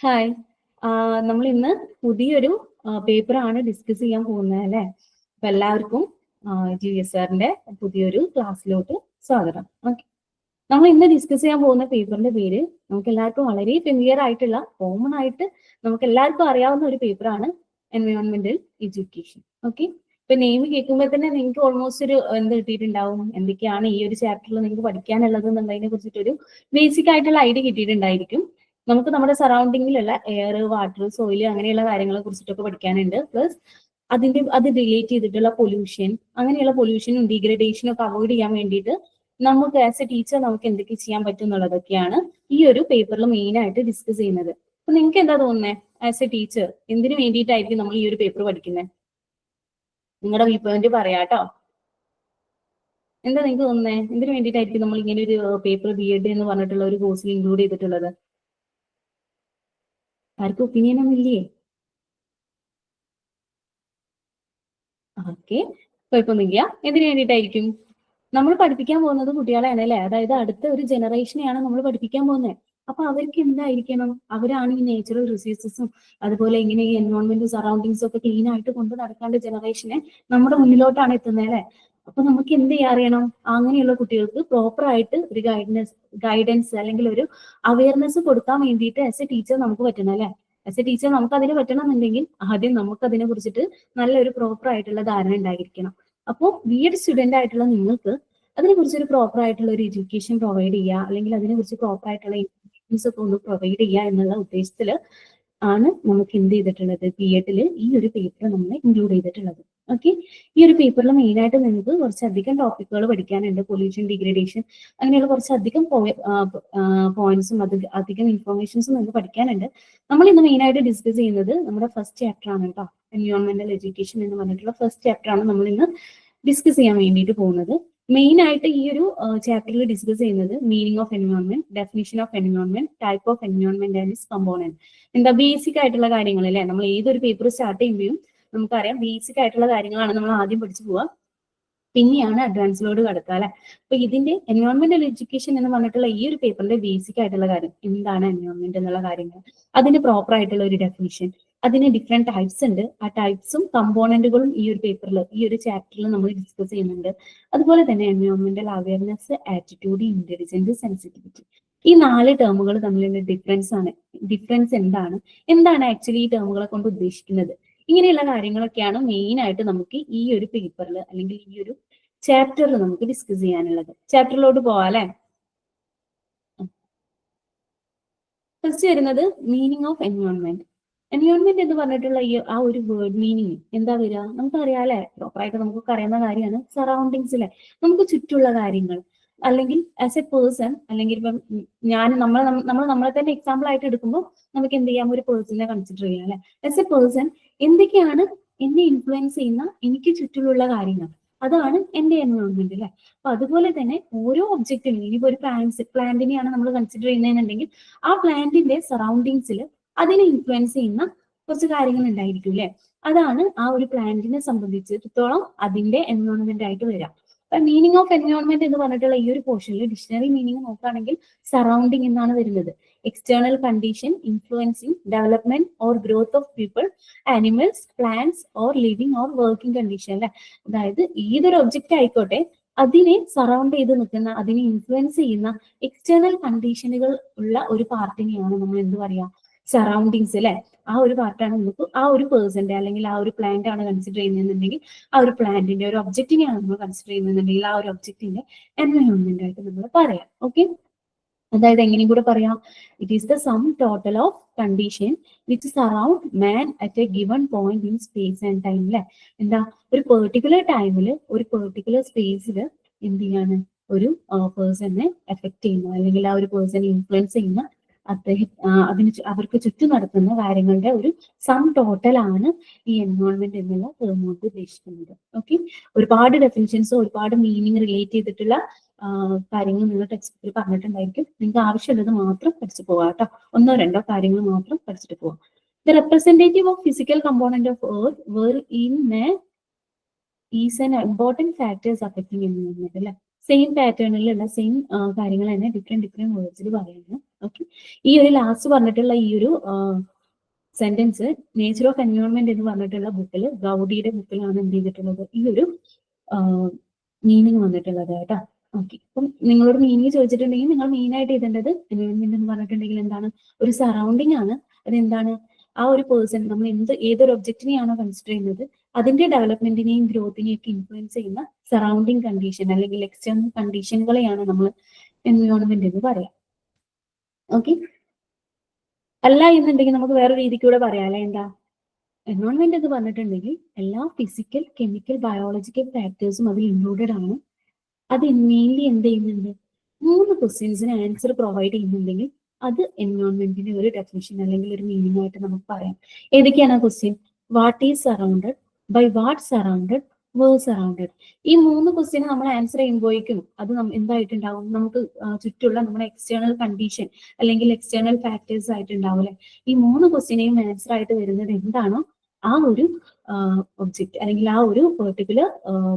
Hi. നമ്മൾ ഇന്ന് പുതിയൊരു പേപ്പറാണ് ഡിസ്കസ് ചെയ്യാൻ പോകുന്നത് അല്ലേ? അപ്പൊ എല്ലാവർക്കും GSRന്റെ പുതിയൊരു ക്ലാസ്സിലോട്ട് സ്വാഗതം. ഓക്കെ, നമ്മൾ ഇന്ന് ഡിസ്കസ് ചെയ്യാൻ പോകുന്ന പേപ്പറിന്റെ പേര് നമുക്ക് എല്ലാവർക്കും വളരെ ഫെമിലിയർ ആയിട്ടുള്ള, കോമൺ ആയിട്ട് നമുക്ക് എല്ലാവർക്കും അറിയാവുന്ന ഒരു പേപ്പറാണ് എൻവയോൺമെന്റൽ എഡ്യൂക്കേഷൻ. ഓക്കെ, ഇപ്പൊ നെയിം കേൾക്കുമ്പോൾ തന്നെ നിങ്ങൾക്ക് ഓൾമോസ്റ്റ് ഒരു എന്ത് കിട്ടിയിട്ടുണ്ടാവും, എന്തൊക്കെയാണ് ഈ ഒരു ചാപ്റ്ററിൽ നിങ്ങൾക്ക് പഠിക്കാനുള്ളത് എന്നുള്ളതിനെ കുറിച്ചിട്ടൊരു ബേസിക് ആയിട്ടുള്ള ഐഡിയ കിട്ടിയിട്ടുണ്ടായിരിക്കും. നമുക്ക് നമ്മുടെ സറൗണ്ടിങ്ങിലുള്ള എയർ, വാട്ടർ, സോയിൽ അങ്ങനെയുള്ള കാര്യങ്ങളെ കുറിച്ചിട്ടൊക്കെ പഠിക്കാനുണ്ട്. പ്ലസ് അത് റിലേറ്റ് ചെയ്തിട്ടുള്ള പൊല്യൂഷൻ, അങ്ങനെയുള്ള പൊല്യൂഷനും ഡീഗ്രഡേഷനും ഒക്കെ അവോയ്ഡ് ചെയ്യാൻ വേണ്ടിയിട്ട് നമുക്ക് ആസ് എ ടീച്ചർ നമുക്ക് എന്തൊക്കെ ചെയ്യാൻ പറ്റും എന്നുള്ളതൊക്കെയാണ് ഈ ഒരു പേപ്പറിൽ മെയിൻ ആയിട്ട് ഡിസ്കസ് ചെയ്യുന്നത്. അപ്പൊ നിങ്ങൾക്ക് എന്താ തോന്നുന്നത്, ആസ് എ ടീച്ചർ എന്തിനു വേണ്ടിയിട്ടായിരിക്കും നമ്മൾ ഈ ഒരു പേപ്പർ പഠിക്കുന്നത്? നിങ്ങളുടെ വ്യൂ പോയിന്റ് പറയാട്ടോ. എന്താ നിങ്ങൾക്ക് തോന്നുന്നത്, എന്തിനു വേണ്ടിയിട്ടായിരിക്കും നമ്മൾ ഇങ്ങനെ ഒരു പേപ്പർ BEd എന്ന് പറഞ്ഞിട്ടുള്ള ഒരു കോഴ്സിൽ ഇൻക്ലൂഡ് ചെയ്തിട്ടുള്ളത്? ആർക്കും ഒപ്പീനിയൻ ഒന്നും ഇല്ലേ? ഓക്കെ, കുഴപ്പമൊന്നുമില്ല. എന്തിനു വേണ്ടിയിട്ടായിരിക്കും നമ്മൾ പഠിപ്പിക്കാൻ പോകുന്നത്? കുട്ടികളെയാണ് അല്ലേ? അതായത് അടുത്ത ഒരു ജനറേഷനെയാണ് നമ്മൾ പഠിപ്പിക്കാൻ പോകുന്നത്. അപ്പൊ അവർക്ക് എന്തായിരിക്കണം, അവരാണ് ഈ നാച്ചുറൽ റിസോഴ്സസും അതുപോലെ ഇങ്ങനെ ഈ എൻവയോൺമെന്റും സറൗണ്ടിങ്സും ഒക്കെ ക്ലീൻ ആയിട്ട് കൊണ്ട് നടക്കേണ്ട ജനറേഷനെ നമ്മുടെ മുന്നിലോട്ടാണ് എത്തുന്നത് അല്ലേ? അപ്പൊ നമുക്ക് എന്ത് അറിയണം, അങ്ങനെയുള്ള കുട്ടികൾക്ക് പ്രോപ്പർ ആയിട്ട് ഒരു ഗൈഡൻസ് അല്ലെങ്കിൽ ഒരു അവയർനെസ് കൊടുക്കാൻ വേണ്ടിയിട്ട് ആസ് എ ടീച്ചർ നമുക്ക് പറ്റണം അല്ലേ? ആസ് എ ടീച്ചർ നമുക്ക് അതിന് പറ്റണം എന്നുണ്ടെങ്കിൽ ആദ്യം നമുക്ക് അതിനെ കുറിച്ചിട്ട് നല്ലൊരു പ്രോപ്പർ ആയിട്ടുള്ള ധാരണ ഉണ്ടായിരിക്കണം. അപ്പോൾ BEd സ്റ്റുഡന്റ് ആയിട്ടുള്ള നിങ്ങൾക്ക് അതിനെക്കുറിച്ച് ഒരു പ്രോപ്പർ ആയിട്ടുള്ള ഒരു എഡ്യൂക്കേഷൻ പ്രൊവൈഡ് ചെയ്യുക, അല്ലെങ്കിൽ അതിനെക്കുറിച്ച് പ്രോപ്പർ ആയിട്ടുള്ള ഇൻഫർമേഷൻസ് ഒക്കെ ഒന്ന് പ്രൊവൈഡ് ചെയ്യുക എന്നുള്ള ഉദ്ദേശത്തിൽ ആണ് നമുക്ക് എന്ത് ചെയ്തിട്ടുള്ളത്, BEdൽ ഈ ഒരു പേപ്പർ നമ്മൾ ഇൻക്ലൂഡ് ചെയ്തിട്ടുള്ളത്. ഓക്കെ, ഈ ഒരു പേപ്പറിൽ മെയിൻ ആയിട്ട് നിങ്ങൾക്ക് കുറച്ചധികം ടോപ്പിക്കുകൾ പഠിക്കാനുണ്ട്. പൊല്യൂഷൻ, ഡിഗ്രഡേഷൻ, അങ്ങനെയുള്ള കുറച്ചധികം പോയിന്റ്സും അധികം ഇൻഫർമേഷൻസും നിങ്ങൾക്ക് പഠിക്കാനുണ്ട്. നമ്മൾ ഇന്ന് മെയിൻ ആയിട്ട് ഡിസ്കസ് ചെയ്യുന്നത് നമ്മുടെ ഫസ്റ്റ് ചാപ്റ്റർ ആണ് കേട്ടോ. എൻവയോൺമെന്റൽ എഡ്യൂക്കേഷൻ എന്ന് പറഞ്ഞിട്ടുള്ള ഫസ്റ്റ് ചാപ്റ്റർ ആണ് നമ്മൾ ഇന്ന് ഡിസ്കസ് ചെയ്യാൻ വേണ്ടിയിട്ട് പോകുന്നത്. മെയിൻ ആയിട്ട് ഈ ഒരു ചാപ്റ്ററിൽ ഡിസ്കസ് ചെയ്യുന്നത് meaning of environment, definition of environment, type of environment and it's component. എന്താ ബേസിക് ആയിട്ടുള്ള കാര്യങ്ങൾ അല്ലേ? നമ്മൾ ഏതൊരു പേപ്പർ സ്റ്റാർട്ട് ചെയ്യുമ്പോഴും നമുക്കറിയാം ബേസിക് ആയിട്ടുള്ള കാര്യങ്ങളാണ് നമ്മൾ ആദ്യം പഠിച്ചു പോവുക, പിന്നെയാണ് അഡ്വാൻസിലോട് കടക്കുക അല്ലെ? അപ്പൊ ഇതിന്റെ എൻവയോൺമെന്റൽ എഡ്യൂക്കേഷൻ എന്ന് പറഞ്ഞിട്ടുള്ള ഈ ഒരു പേപ്പറിന്റെ ബേസിക് ആയിട്ടുള്ള കാര്യം എന്താണ് എൻവയോൺമെന്റ് എന്നുള്ള കാര്യങ്ങൾ, അതിന് പ്രോപ്പർ ആയിട്ടുള്ള ഒരു ഡെഫിനിഷൻ, അതിന് ഡിഫറെന്റ് ടൈപ്സ് ഉണ്ട്. ആ ടൈപ്സും കമ്പോണന്റുകളും ഈ ഒരു പേപ്പറിൽ, ഈ ഒരു ചാപ്റ്ററിൽ നമ്മൾ ഡിസ്കസ് ചെയ്യുന്നുണ്ട്. അതുപോലെ തന്നെ എൻവയോൺമെന്റൽ അവയർനെസ്, ആറ്റിറ്റ്യൂഡ്, ഇന്റലിജൻസ്, സെൻസിറ്റിവിറ്റി, ഈ 4 ടേമുകൾ തമ്മിലുള്ള ഡിഫറൻസ് എന്താണ് ആക്ച്വലി ഈ ടേമുകളെ കൊണ്ട് ഉദ്ദേശിക്കുന്നത്, ഇങ്ങനെയുള്ള കാര്യങ്ങളൊക്കെയാണ് മെയിൻ ആയിട്ട് നമുക്ക് ഈ ഒരു പേപ്പറിൽ അല്ലെങ്കിൽ ഈ ഒരു ചാപ്റ്ററിൽ നമുക്ക് ഡിസ്കസ് ചെയ്യാനുള്ളത്. ചാപ്റ്ററിലോട്ട് പോവാം അല്ലെ? ഫസ്റ്റ് വരുന്നത് മീനിങ് ഓഫ് എൻവയോൺമെന്റ്. എൻവയോൺമെന്റ് എന്ന് പറഞ്ഞിട്ടുള്ള ഈ ആ ഒരു വേർഡ് മീനിങ് എന്താ വരിക, നമുക്കറിയാം അല്ലെ? പ്രോപ്പറായിട്ട് നമുക്കൊക്കെ അറിയുന്ന കാര്യമാണ് സറൗണ്ടിങ്സിലെ നമുക്ക് ചുറ്റുള്ള കാര്യങ്ങൾ. അല്ലെങ്കിൽ ആസ് എ പേഴ്സൺ, അല്ലെങ്കിൽ ഇപ്പം നമ്മളെ തന്നെ എക്സാമ്പിൾ ആയിട്ട് എടുക്കുമ്പോൾ നമുക്ക് എന്ത് ചെയ്യാം, ഒരു പേഴ്സണിനെ കൺസിഡർ ചെയ്യാം അല്ലെ? ആസ് എ പേഴ്സൺ എന്തൊക്കെയാണ് എന്നെ ഇൻഫ്ലുവൻസ് ചെയ്യുന്ന എനിക്ക് ചുറ്റിലുള്ള കാര്യങ്ങൾ, അതാണ് എന്റെ എൻവയോൺമെന്റ് അല്ലെ? അപ്പൊ അതുപോലെ തന്നെ ഓരോ ഒബ്ജക്റ്റിനും, ഇനിയിപ്പോ ഒരു പ്ലാന്റിനെയാണ് നമ്മൾ കൺസിഡർ ചെയ്യുന്നതെന്നുണ്ടെങ്കിൽ ആ പ്ലാന്റിന്റെ സറൗണ്ടിങ്സിൽ അതിനെ ഇൻഫ്ലുവൻസ് ചെയ്യുന്ന കുറച്ച് കാര്യങ്ങൾ ഉണ്ടായിരിക്കും അല്ലെ? അതാണ് ആ ഒരു പ്ലാന്റിനെ സംബന്ധിച്ചിടത്തോളം അതിന്റെ എൻവയോൺമെന്റ് ആയിട്ട് വരാം. മീനിങ് ഓഫ് എൻവയോൺമെന്റ് എന്ന് പറഞ്ഞിട്ടുള്ള ഈ ഒരു പോർഷനിൽ ഡിക്ഷണറി മീനിങ് നോക്കുകയാണെങ്കിൽ സറൗണ്ടിങ് എന്നാണ് വരുന്നത്. External condition influencing development or growth of people, animals, plants or living or working condition അല്ലെ? അതായത് ഏതൊരു ഒബ്ജക്റ്റ് ആയിക്കോട്ടെ അതിനെ സറൗണ്ട് ചെയ്ത് നിൽക്കുന്ന, അതിനെ ഇൻഫ്ലുവൻസ് ചെയ്യുന്ന എക്സ്റ്റേണൽ കണ്ടീഷനുകൾ ഉള്ള ഒരു പാർട്ടിനെയാണ് നമ്മൾ എന്ത് പറയാ, സറൗണ്ടിങ്സ് അല്ലെ? ആ ഒരു പാർട്ടാണ് നമുക്ക് ആ ഒരു പേഴ്സന്റെ അല്ലെങ്കിൽ ആ ഒരു പ്ലാന്റ് ആണ് കൺസിഡർ ചെയ്യുന്നതെന്നുണ്ടെങ്കിൽ ആ ഒരു പ്ലാന്റിന്റെ ഒരു ഒബ്ജക്റ്റിനെയാണ് നമ്മൾ കൺസിഡർ ചെയ്യുന്നതെന്നുണ്ടെങ്കിൽ ആ ഒരു ഒബ്ജക്റ്റിന്റെ എൻവയോൺമെന്റ് ആയിട്ട് നമ്മൾ പറയാം. ഓക്കെ, അതായത് എങ്ങനെയും കൂടെ പറയാം, it is the sum total of condition which surround man at A given point in space and time അല്ലെ? എന്താ, ഒരു പെർട്ടിക്കുലർ ടൈമിൽ ഒരു പെർട്ടിക്കുലർ സ്പേസിൽ എന്ത് ചെയ്യാണ്, ഒരു പേഴ്സണെ എഫക്ട് ചെയ്യുന്ന അല്ലെങ്കിൽ ആ ഒരു പേഴ്സണെ ഇൻഫ്ലുവൻസ് ചെയ്യുന്ന അവർക്ക് ചുറ്റും നടക്കുന്ന കാര്യങ്ങളുടെ ഒരു സം ടോട്ടൽ ആണ് ഈ എൻവയോൺമെന്റ് എന്നുള്ള ടേം കൊണ്ട് ഉദ്ദേശിക്കുന്നത്. ഓക്കെ, ഒരുപാട് ഡെഫിനിഷൻസ്, ഒരുപാട് മീനിങ് റിലേറ്റ് ചെയ്തിട്ടുള്ള കാര്യങ്ങൾ നിങ്ങൾ ടെക്സ്റ്റ് ബുക്കിൽ പറഞ്ഞിട്ടുണ്ടായിരിക്കും. നിങ്ങൾക്ക് ആവശ്യമുള്ളത് മാത്രം പഠിച്ചു പോവാം കേട്ടോ. 1-2 കാര്യങ്ങൾ മാത്രം പഠിച്ചിട്ട് പോവാം. The representative of physical component of earth where in is an important factors affecting environment അല്ലെ? സെയിം പാറ്റേണിലുള്ള സെയിം കാര്യങ്ങൾ തന്നെ ഡിഫറെന്റ് വേർഡ്സിൽ പറയുന്നു. ഓക്കെ, ഈ ഒരു ലാസ്റ്റ് പറഞ്ഞിട്ടുള്ള ഈ ഒരു സെന്റൻസ് നേച്ചർ ഓഫ് എൻവയോൺമെന്റ് എന്ന് പറഞ്ഞിട്ടുള്ള ബുക്കിൽ, ഗൗഡിയുടെ ബുക്കിലാണ് എന്ത് ചെയ്തിട്ടുള്ളത്, ഈ ഒരു മീനിങ് വന്നിട്ടുള്ളത് കേട്ടോ. ഓക്കെ, അപ്പം നിങ്ങളോട് മീനിങ് ചോദിച്ചിട്ടുണ്ടെങ്കിൽ നിങ്ങൾ മെയിൻ ആയിട്ട് എഴുതേണ്ടത് എൻവയോൺമെന്റ് എന്ന് പറഞ്ഞിട്ടുണ്ടെങ്കിൽ എന്താണ്, ഒരു സറൗണ്ടിങ് ആണ്. അതെന്താണ്, ആ ഒരു പേഴ്സൺ നമ്മൾ ഏതൊരു ഒബ്ജക്റ്റിനെയാണോ കൺസിഡർ ചെയ്യുന്നത് അതിന്റെ ഡെവലപ്മെന്റിനെയും ഗ്രോത്തിനെയും ഒക്കെ ഇൻഫ്ലുവൻസ് ചെയ്യുന്ന സറൗണ്ടിങ് കണ്ടീഷൻ അല്ലെങ്കിൽ എക്സ്റ്റേണൽ കണ്ടീഷനുകളെയാണ് നമ്മൾ എൻവയോൺമെന്റ് എന്ന് പറയാം. ഓക്കെ, അല്ല എന്നുണ്ടെങ്കിൽ നമുക്ക് വേറെ രീതിക്കൂടെ പറയാം അല്ലെ. എന്താ എൻവയോൺമെന്റ് എന്ന് പറഞ്ഞിട്ടുണ്ടെങ്കിൽ എല്ലാ ഫിസിക്കൽ, കെമിക്കൽ, ബയോളജിക്കൽ ഫാക്ടേഴ്സും അതിൽ ഇൻക്ലൂഡഡ് ആണ്. അത് മെയിൻലി എന്ത് ചെയ്യുന്നുണ്ട്, 3 ക്വസ്റ്റ്യൻസിന് ആൻസർ പ്രൊവൈഡ് ചെയ്യുന്നുണ്ടെങ്കിൽ അത് എൻവയോൺമെന്റിന്റെ ഒരു ഡെഫിനിഷൻ അല്ലെങ്കിൽ ഒരു മീനിങ് ആയിട്ട് നമുക്ക് പറയാം. ഏതൊക്കെയാണ് ആ question? What is surrounded, by what surrounded, where surrounded. ഈ 3 ക്വസ്റ്റ്യൻ നമ്മൾ ആൻസർ ചെയ്യുമ്പോഴേക്കും അത് എന്തായിട്ടുണ്ടാവും, നമുക്ക് ചുറ്റുള്ള നമ്മുടെ എക്സ്റ്റേണൽ കണ്ടീഷൻ അല്ലെങ്കിൽ എക്സ്റ്റേണൽ ഫാക്ടേഴ്സ് ആയിട്ടുണ്ടാവും അല്ലെ. ഈ 3 ക്വസ്റ്റ്യനെയും ആൻസർ ആയിട്ട് വരുന്നത് എന്താണോ ആ ഒരു ഒബ്ജക്റ്റ് അല്ലെങ്കിൽ ആ ഒരു പെർട്ടിക്കുലർ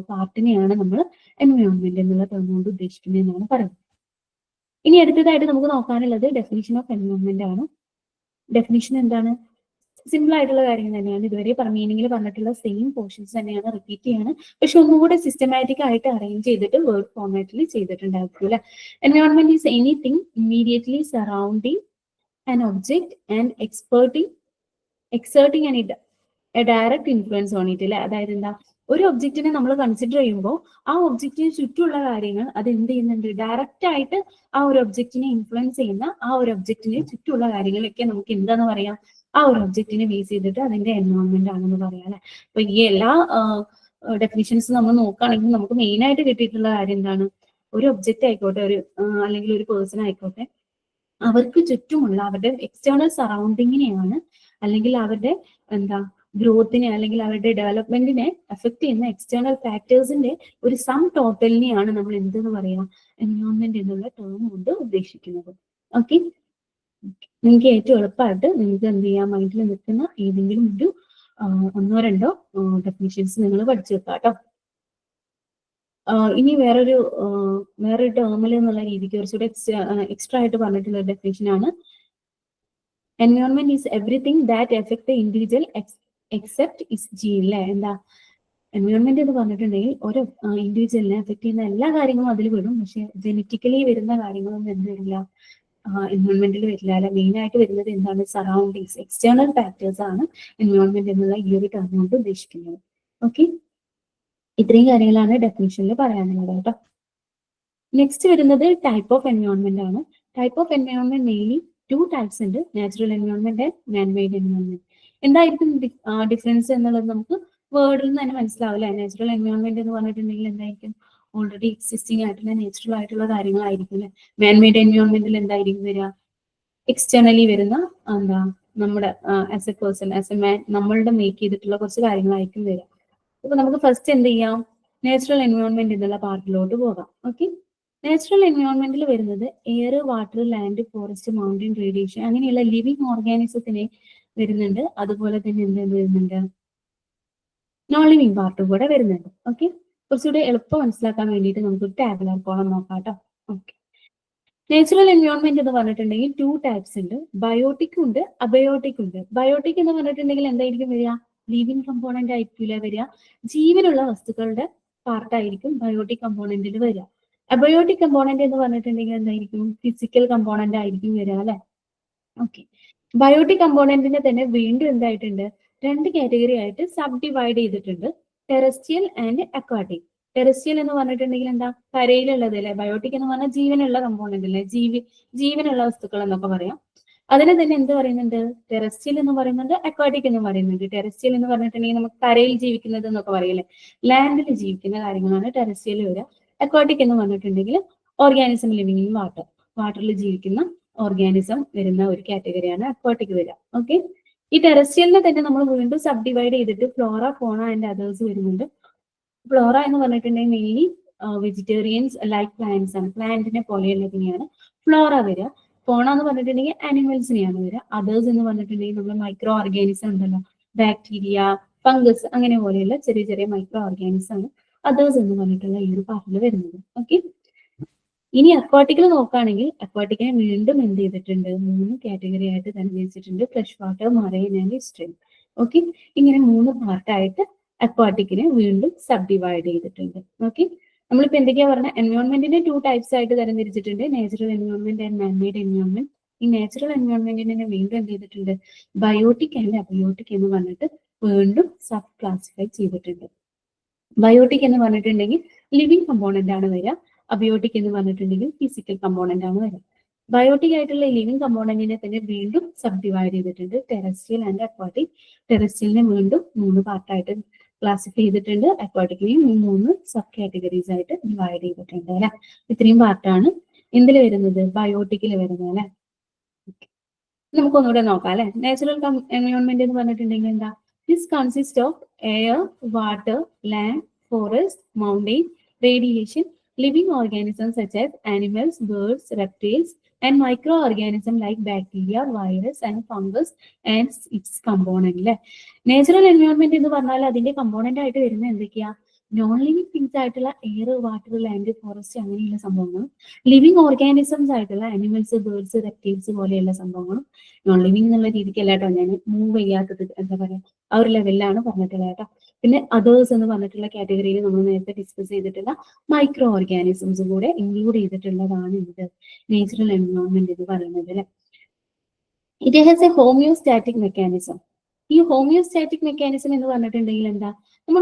പാർട്ടിനെയാണ് നമ്മൾ എൻവയോൺമെന്റ് എന്നുള്ള ടേം കൊണ്ട് ഉദ്ദേശിക്കുന്നത് എന്നാണ് പറയുന്നത്. ഇനി അടുത്തതായിട്ട് നമുക്ക് നോക്കാനുള്ളത് ഡെഫിനിഷൻ ഓഫ് എൻവയോൺമെന്റ് ആണ്. ഡെഫിനിഷൻ എന്താണ്? സിമ്പിൾ ആയിട്ടുള്ള കാര്യങ്ങൾ തന്നെയാണ്. ഇതുവരെ മീനിങ്ങിൽ പറഞ്ഞിട്ടുള്ള സെയിം പോർഷൻസ് തന്നെയാണ്, റിപ്പീറ്റ് ചെയ്യാണ്. പക്ഷെ ഒന്നുകൂടെ സിസ്റ്റമാറ്റിക് ആയിട്ട് അറേഞ്ച് ചെയ്തിട്ട് വേർഡ് ഫോർമാറ്റിൽ ചെയ്തിട്ടുണ്ടായിരിക്കും അല്ലെ. Environment is anything immediately surrounding an object and exerting an direct influence on it അല്ലെ. അതായത് എന്താ, ഒരു ഒബ്ജക്റ്റിനെ നമ്മൾ കൺസിഡർ ചെയ്യുമ്പോൾ ആ ഒബ്ജക്റ്റിന് ചുറ്റുമുള്ള കാര്യങ്ങൾ അത് എന്ത് ചെയ്യുന്നുണ്ട്, ഡയറക്റ്റ് ആയിട്ട് ആ ഒരു ഒബ്ജക്റ്റിനെ ഇൻഫ്ലുവൻസ് ചെയ്യുന്ന ആ ഒരു ഒബ്ജക്റ്റിന് ചുറ്റുമുള്ള കാര്യങ്ങളൊക്കെ നമുക്ക് എന്താന്ന് പറയാം, ആ ഒരു ഒബ്ജക്റ്റിനെ ബേസ് ചെയ്തിട്ട് അതിന്റെ എൻവയോൺമെന്റ് ആണെന്ന് പറയാം അല്ലെ. അപ്പൊ ഈ എല്ലാ ഡെഫിനിഷൻസ് നമ്മൾ നോക്കുകയാണെങ്കിൽ നമുക്ക് മെയിൻ ആയിട്ട് കിട്ടിയിട്ടുള്ള കാര്യം എന്താണ്, ഒരു ഒബ്ജക്റ്റ് ആയിക്കോട്ടെ, അല്ലെങ്കിൽ ഒരു പേഴ്സൺ ആയിക്കോട്ടെ, അവർക്ക് ചുറ്റുമുള്ള അവരുടെ എക്സ്റ്റേണൽ സറൗണ്ടിങ്ങിനെയാണ് അല്ലെങ്കിൽ അവരുടെ ഗ്രോത്തിനെ അല്ലെങ്കിൽ അവരുടെ ഡെവലപ്മെന്റിനെ എഫക്ട് ചെയ്യുന്ന എക്സ്റ്റേണൽ ഫാക്ടേഴ്സിന്റെ ഒരു സം ടോട്ടലിനെയാണ് നമ്മൾ എന്തെന്ന് പറയാ, എൻവയോൺമെന്റ് എന്നുള്ള ടേം കൊണ്ട് ഉദ്ദേശിക്കുന്നത്. ഓക്കെ, നിങ്ങൾക്ക് ഏറ്റവും എളുപ്പമായിട്ട് നിങ്ങൾക്ക് എന്ത് ചെയ്യാം, മൈൻഡിൽ നിൽക്കുന്ന ഏതെങ്കിലും ഒരു 1-2 ഡെഫിനിഷൻസ് നിങ്ങൾ പഠിച്ചു വെക്കാം കേട്ടോ. ഇനി വേറൊരു ടേമിൽ എന്നുള്ള രീതിക്ക് കുറച്ചുകൂടെ എക്സ്ട്രാ ആയിട്ട് പറഞ്ഞിട്ടുള്ള ഡെഫിനിഷൻ ആണ്, environment is everything that affect the individual except is gene അല്ലെ. എന്താ എൻവയോൺമെന്റ് എന്ന് പറഞ്ഞിട്ടുണ്ടെങ്കിൽ ഒരു ഇൻഡിവിജ്വലിനെ എഫക്ട് ചെയ്യുന്ന എല്ലാ കാര്യങ്ങളും അതിൽ വിടും, പക്ഷെ ജനറ്റിക്കലി വരുന്ന കാര്യങ്ങളൊന്നും എന്ത് വരില്ല, എൻവയോൺമെന്റിൽ വരില്ല അല്ലെ. മെയിൻ ആയിട്ട് വരുന്നത് എന്താണ്, സറൗണ്ടിങ്സ്, എക്സ്റ്റേണൽ ഫാക്ടേഴ്സ് ആണ് എൻവയോൺമെന്റ് എന്നുള്ള ഈ ഒരു ടേം കൊണ്ട് ഉദ്ദേശിക്കുന്നത്. ഓക്കെ, ഇത്രയും കാര്യങ്ങളാണ് ഡെഫിനിഷനിൽ പറയാനുള്ളത് കേട്ടോ. നെക്സ്റ്റ് വരുന്നത് ടൈപ്പ് ഓഫ് എൻവയോൺമെന്റ് ആണ്. Type of environment mainly 2 types ഉണ്ട്, natural environment and man made environment. എന്തായിരിക്കും ഡിഫറൻസ് എന്നുള്ളത് നമുക്ക് വേർഡിൽ നിന്ന് തന്നെ മനസ്സിലാവില്ല. നാച്ചുറൽ എൻവയോൺമെന്റ് എന്ന് പറഞ്ഞിട്ടുണ്ടെങ്കിൽ എന്തായിരിക്കും, ഓൾറെഡി എക്സിസ്റ്റിംഗ് ആയിട്ടുള്ള നാച്ചുറൽ ആയിട്ടുള്ള കാര്യങ്ങളായിരിക്കും അല്ലെ. മാൻ മെയ്ഡ് എൻവയോൺമെന്റിൽ എന്തായിരിക്കും വരിക, എക്സ്റ്റേണലി വരുന്ന നമ്മുടെ as A person, as a man, നമ്മളുടെ മേക്ക് ചെയ്തിട്ടുള്ള കുറച്ച് കാര്യങ്ങളായിരിക്കും വരിക. അപ്പൊ നമുക്ക് ഫസ്റ്റ് എന്ത് ചെയ്യാം, നാച്ചുറൽ എൻവയോൺമെന്റ് എന്നുള്ള പാർട്ടിലോട്ട് പോകാം. ഓക്കെ, നാച്ചുറൽ എൻവയോൺമെന്റിൽ വരുന്നത് air, water, land, forest, mountain, radiation അങ്ങനെയുള്ള ലിവിങ് ഓർഗാനിസത്തിനെ വരുന്നുണ്ട്. അതുപോലെ തന്നെ എന്ത് വരുന്നുണ്ട്, നോൺ ലിവിങ് പാർട്ടും കൂടെ വരുന്നുണ്ട്. ഓക്കെ, കുറച്ചുകൂടെ എളുപ്പം മനസ്സിലാക്കാൻ വേണ്ടിയിട്ട് നമുക്ക് ടാബുലർ കോളം നോക്കാം കേട്ടോ. ഓക്കെ, നാച്ചുറൽ എൻവയോൺമെന്റ് എന്ന് പറഞ്ഞിട്ടുണ്ടെങ്കിൽ 2 ടൈപ്സ് ഉണ്ട്, ബയോട്ടിക് ഉണ്ട്, അബയോട്ടിക് ഉണ്ട്. ബയോട്ടിക് എന്ന് പറഞ്ഞിട്ടുണ്ടെങ്കിൽ എന്തായിരിക്കും വരിക, ലിവിങ് കമ്പോണന്റ് ആയിരിക്കില്ല വരിക, ജീവനുള്ള വസ്തുക്കളുടെ പാർട്ടായിരിക്കും ബയോട്ടിക് കമ്പോണന്റിൽ വരിക. അബയോട്ടിക് കമ്പോണന്റ് എന്ന് പറഞ്ഞിട്ടുണ്ടെങ്കിൽ എന്തായിരിക്കും, ഫിസിക്കൽ കമ്പോണന്റ് ആയിരിക്കും വരിക അല്ലെ. ഓക്കെ, ബയോട്ടിക് കമ്പോണന്റിനെ തന്നെ വീണ്ടും എന്തായിട്ടുണ്ട്, 2 കാറ്റഗറി ആയിട്ട് സബ് ഡിവൈഡ് ചെയ്തിട്ടുണ്ട്, ടെറസ്ട്രിയൽ ആൻഡ് അക്വാട്ടിക്. ടെറസ്ട്രിയൽ എന്ന് പറഞ്ഞിട്ടുണ്ടെങ്കിൽ എന്താ, കരയിലുള്ളത് അല്ലെ. ബയോട്ടിക് എന്ന് പറഞ്ഞാൽ ജീവനുള്ള കമ്പോണന്റ് അല്ലെ, ജീവനുള്ള വസ്തുക്കൾ എന്നൊക്കെ പറയാം. അതിനെ തന്നെ എന്ത് പറയുന്നുണ്ട്, ടെറസ്ട്രിയൽ എന്ന് പറയുന്നുണ്ട്, അക്വാട്ടിക് എന്ന് പറയുന്നുണ്ട്. ടെറസ്ട്രിയൽ എന്ന് പറഞ്ഞിട്ടുണ്ടെങ്കിൽ നമുക്ക് കരയിൽ ജീവിക്കുന്നത് എന്നൊക്കെ പറയില്ലേ, ലാൻഡിൽ ജീവിക്കുന്ന കാര്യങ്ങളാണ് ടെറസ്ട്രിയൽ വരിക. അക്വാട്ടിക് എന്ന് പറഞ്ഞിട്ടുണ്ടെങ്കിൽ ഓർഗാനിസം ലിവിങ് ഇൻ വാട്ടർ, വാട്ടറിൽ ജീവിക്കുന്ന ഓർഗാനിസം വരുന്ന ഒരു കാറ്റഗറിയാണ് അക്വാട്ടിക് വരിക. ഓക്കെ, ഈ ടെറസ്ട്രിയലിനെ തന്നെ നമ്മൾ വീണ്ടും സബ് ഡിവൈഡ് ചെയ്തിട്ട് ഫ്ലോറ, ഫോണ ആൻഡ് അതേഴ്സ് വരുന്നുണ്ട്. ഫ്ലോറ എന്ന് പറഞ്ഞിട്ടുണ്ടെങ്കിൽ മെയിൻലി വെജിറ്റേറിയൻസ് ലൈക്ക് പ്ലാന്റ്സ് ആണ്, പ്ലാന്റിനെ പോലെയുള്ളതിനെയാണ് ഫ്ലോറ വരിക. ഫോണ എന്ന് പറഞ്ഞിട്ടുണ്ടെങ്കിൽ ആനിമൽസിനെയാണ് വരിക. അതേഴ്സ് എന്ന് പറഞ്ഞിട്ടുണ്ടെങ്കിൽ നമ്മൾ മൈക്രോ ഓർഗാനിസം ഉണ്ടല്ലോ, ബാക്ടീരിയ, ഫംഗസ് അങ്ങനെ പോലെയുള്ള ചെറിയ ചെറിയ മൈക്രോ ഓർഗാനിസം ആണ് അതേഴ്സ് എന്ന് പറഞ്ഞിട്ടുള്ള ഈ ഒരു പാർട്ടിൽ വരുന്നത്. ഓക്കെ, ഇനി അക്വാട്ടിക്കിൽ നോക്കുകയാണെങ്കിൽ അക്വാട്ടിക്കിനെ വീണ്ടും എന്ത് ചെയ്തിട്ടുണ്ട്, 3 കാറ്റഗറി ആയിട്ട് തരംതിരിച്ചിട്ടുണ്ട്. Fresh water, marine and stream. Okay, ഇങ്ങനെ 3 പാർട്ടായിട്ട് അക്വാട്ടിക്കിനെ വീണ്ടും സബ് ഡിവൈഡ് ചെയ്തിട്ടുണ്ട്. ഓക്കെ, നമ്മളിപ്പോ എന്തൊക്കെയാ പറഞ്ഞ, എൻവയോൺമെന്റിനെ 2 ടൈപ്സ് ആയിട്ട് തരംതിരിച്ചിട്ടുണ്ട്, natural environment and manmade environment. ഈ നാച്ചുറൽ എൻവയോൺമെന്റിനെ വീണ്ടും എന്ത് ചെയ്തിട്ടുണ്ട്, ബയോട്ടിക് ആൻഡ് അബയോട്ടിക് എന്ന് പറഞ്ഞിട്ട് വീണ്ടും സബ് ക്ലാസിഫൈ ചെയ്തിട്ടുണ്ട്. ബയോട്ടിക് എന്ന് പറഞ്ഞിട്ടുണ്ടെങ്കിൽ ലിവിങ് കമ്പോണന്റ് ആണ് വരിക, അബയോട്ടിക് എന്ന് പറഞ്ഞിട്ടുണ്ടെങ്കിൽ ഫിസിക്കൽ കമ്പോണന്റ് ആണ് വരിക. ബയോട്ടിക് ആയിട്ടുള്ള ലിവിങ് കമ്പോണന്റിനെ തന്നെ വീണ്ടും സബ് ഡിവൈഡ് ചെയ്തിട്ടുണ്ട്, ടെറസ്ട്രിയൽ ആൻഡ് അക്വാട്ടിക്. ടെറസ്ട്രിയലിനെ വീണ്ടും 3 പാർട്ടായിട്ട് ക്ലാസിഫൈ ചെയ്തിട്ടുണ്ട്, അക്വാട്ടിക്കിനെയും 3 സബ് കാറ്റഗറീസ് ആയിട്ട് ഡിവൈഡ് ചെയ്തിട്ടുണ്ട് അല്ലെ. ഇത്രയും പാർട്ടാണ് എന്തിൽ വരുന്നത്, ബയോട്ടിക്കിൽ വരുന്നത് അല്ലെ. നമുക്കൊന്നുകൂടെ നോക്കാം അല്ലെ. നാച്ചുറൽ എൻവയോൺമെന്റ് എന്ന് പറഞ്ഞിട്ടുണ്ടെങ്കിൽ എന്താ, this consist of air, water, land, forest, mountain, radiation, living organisms such as animals, birds, reptiles, and microorganisms like bacteria, virus, and fungus and its component. Natural environment എന്ന് പറഞ്ഞാൽ അതിന്റെ കമ്പോണന്റ് ആയിട്ട് വരുന്ന എന്തൊക്കെയാ, non living things ആയിട്ടുള്ള air, water, land, forest അങ്ങനെയുള്ള സംഭവങ്ങളും, living organisms ആയിട്ടുള്ള അനിമൽസ്, ബേർഡ്സ്, റെപ്റ്റൈൽസ് പോലെയുള്ള സംഭവങ്ങളും. നോൺ ലിവിങ് എന്നുള്ള രീതിക്കല്ല കേട്ടോ ഞാൻ മൂവ് ചെയ്യാത്തത്, എന്താ പറയാ ആ ഒരു ലെവലിലാണ് പറഞ്ഞിട്ടുള്ളത് കേട്ടോ. പിന്നെ അതേഴ്സ് എന്ന് പറഞ്ഞിട്ടുള്ള കാറ്റഗറിയിൽ നമ്മൾ നേരത്തെ ഡിസ്കസ് ചെയ്തിട്ടുള്ള മൈക്രോ ഓർഗാനിസംസ് കൂടെ ഇൻക്ലൂഡ് ചെയ്തിട്ടുള്ളതാണ് ഇത് നാച്ചുറൽ എൻവയോൺമെന്റ് എന്ന് പറയുന്നത് അല്ലെ. It has A homeostatic mechanism. ഈ ഹോമിയോസ്റ്റാറ്റിക് മെക്കാനിസം എന്ന് പറഞ്ഞിട്ടുണ്ടെങ്കിൽ എന്താ, നമ്മൾ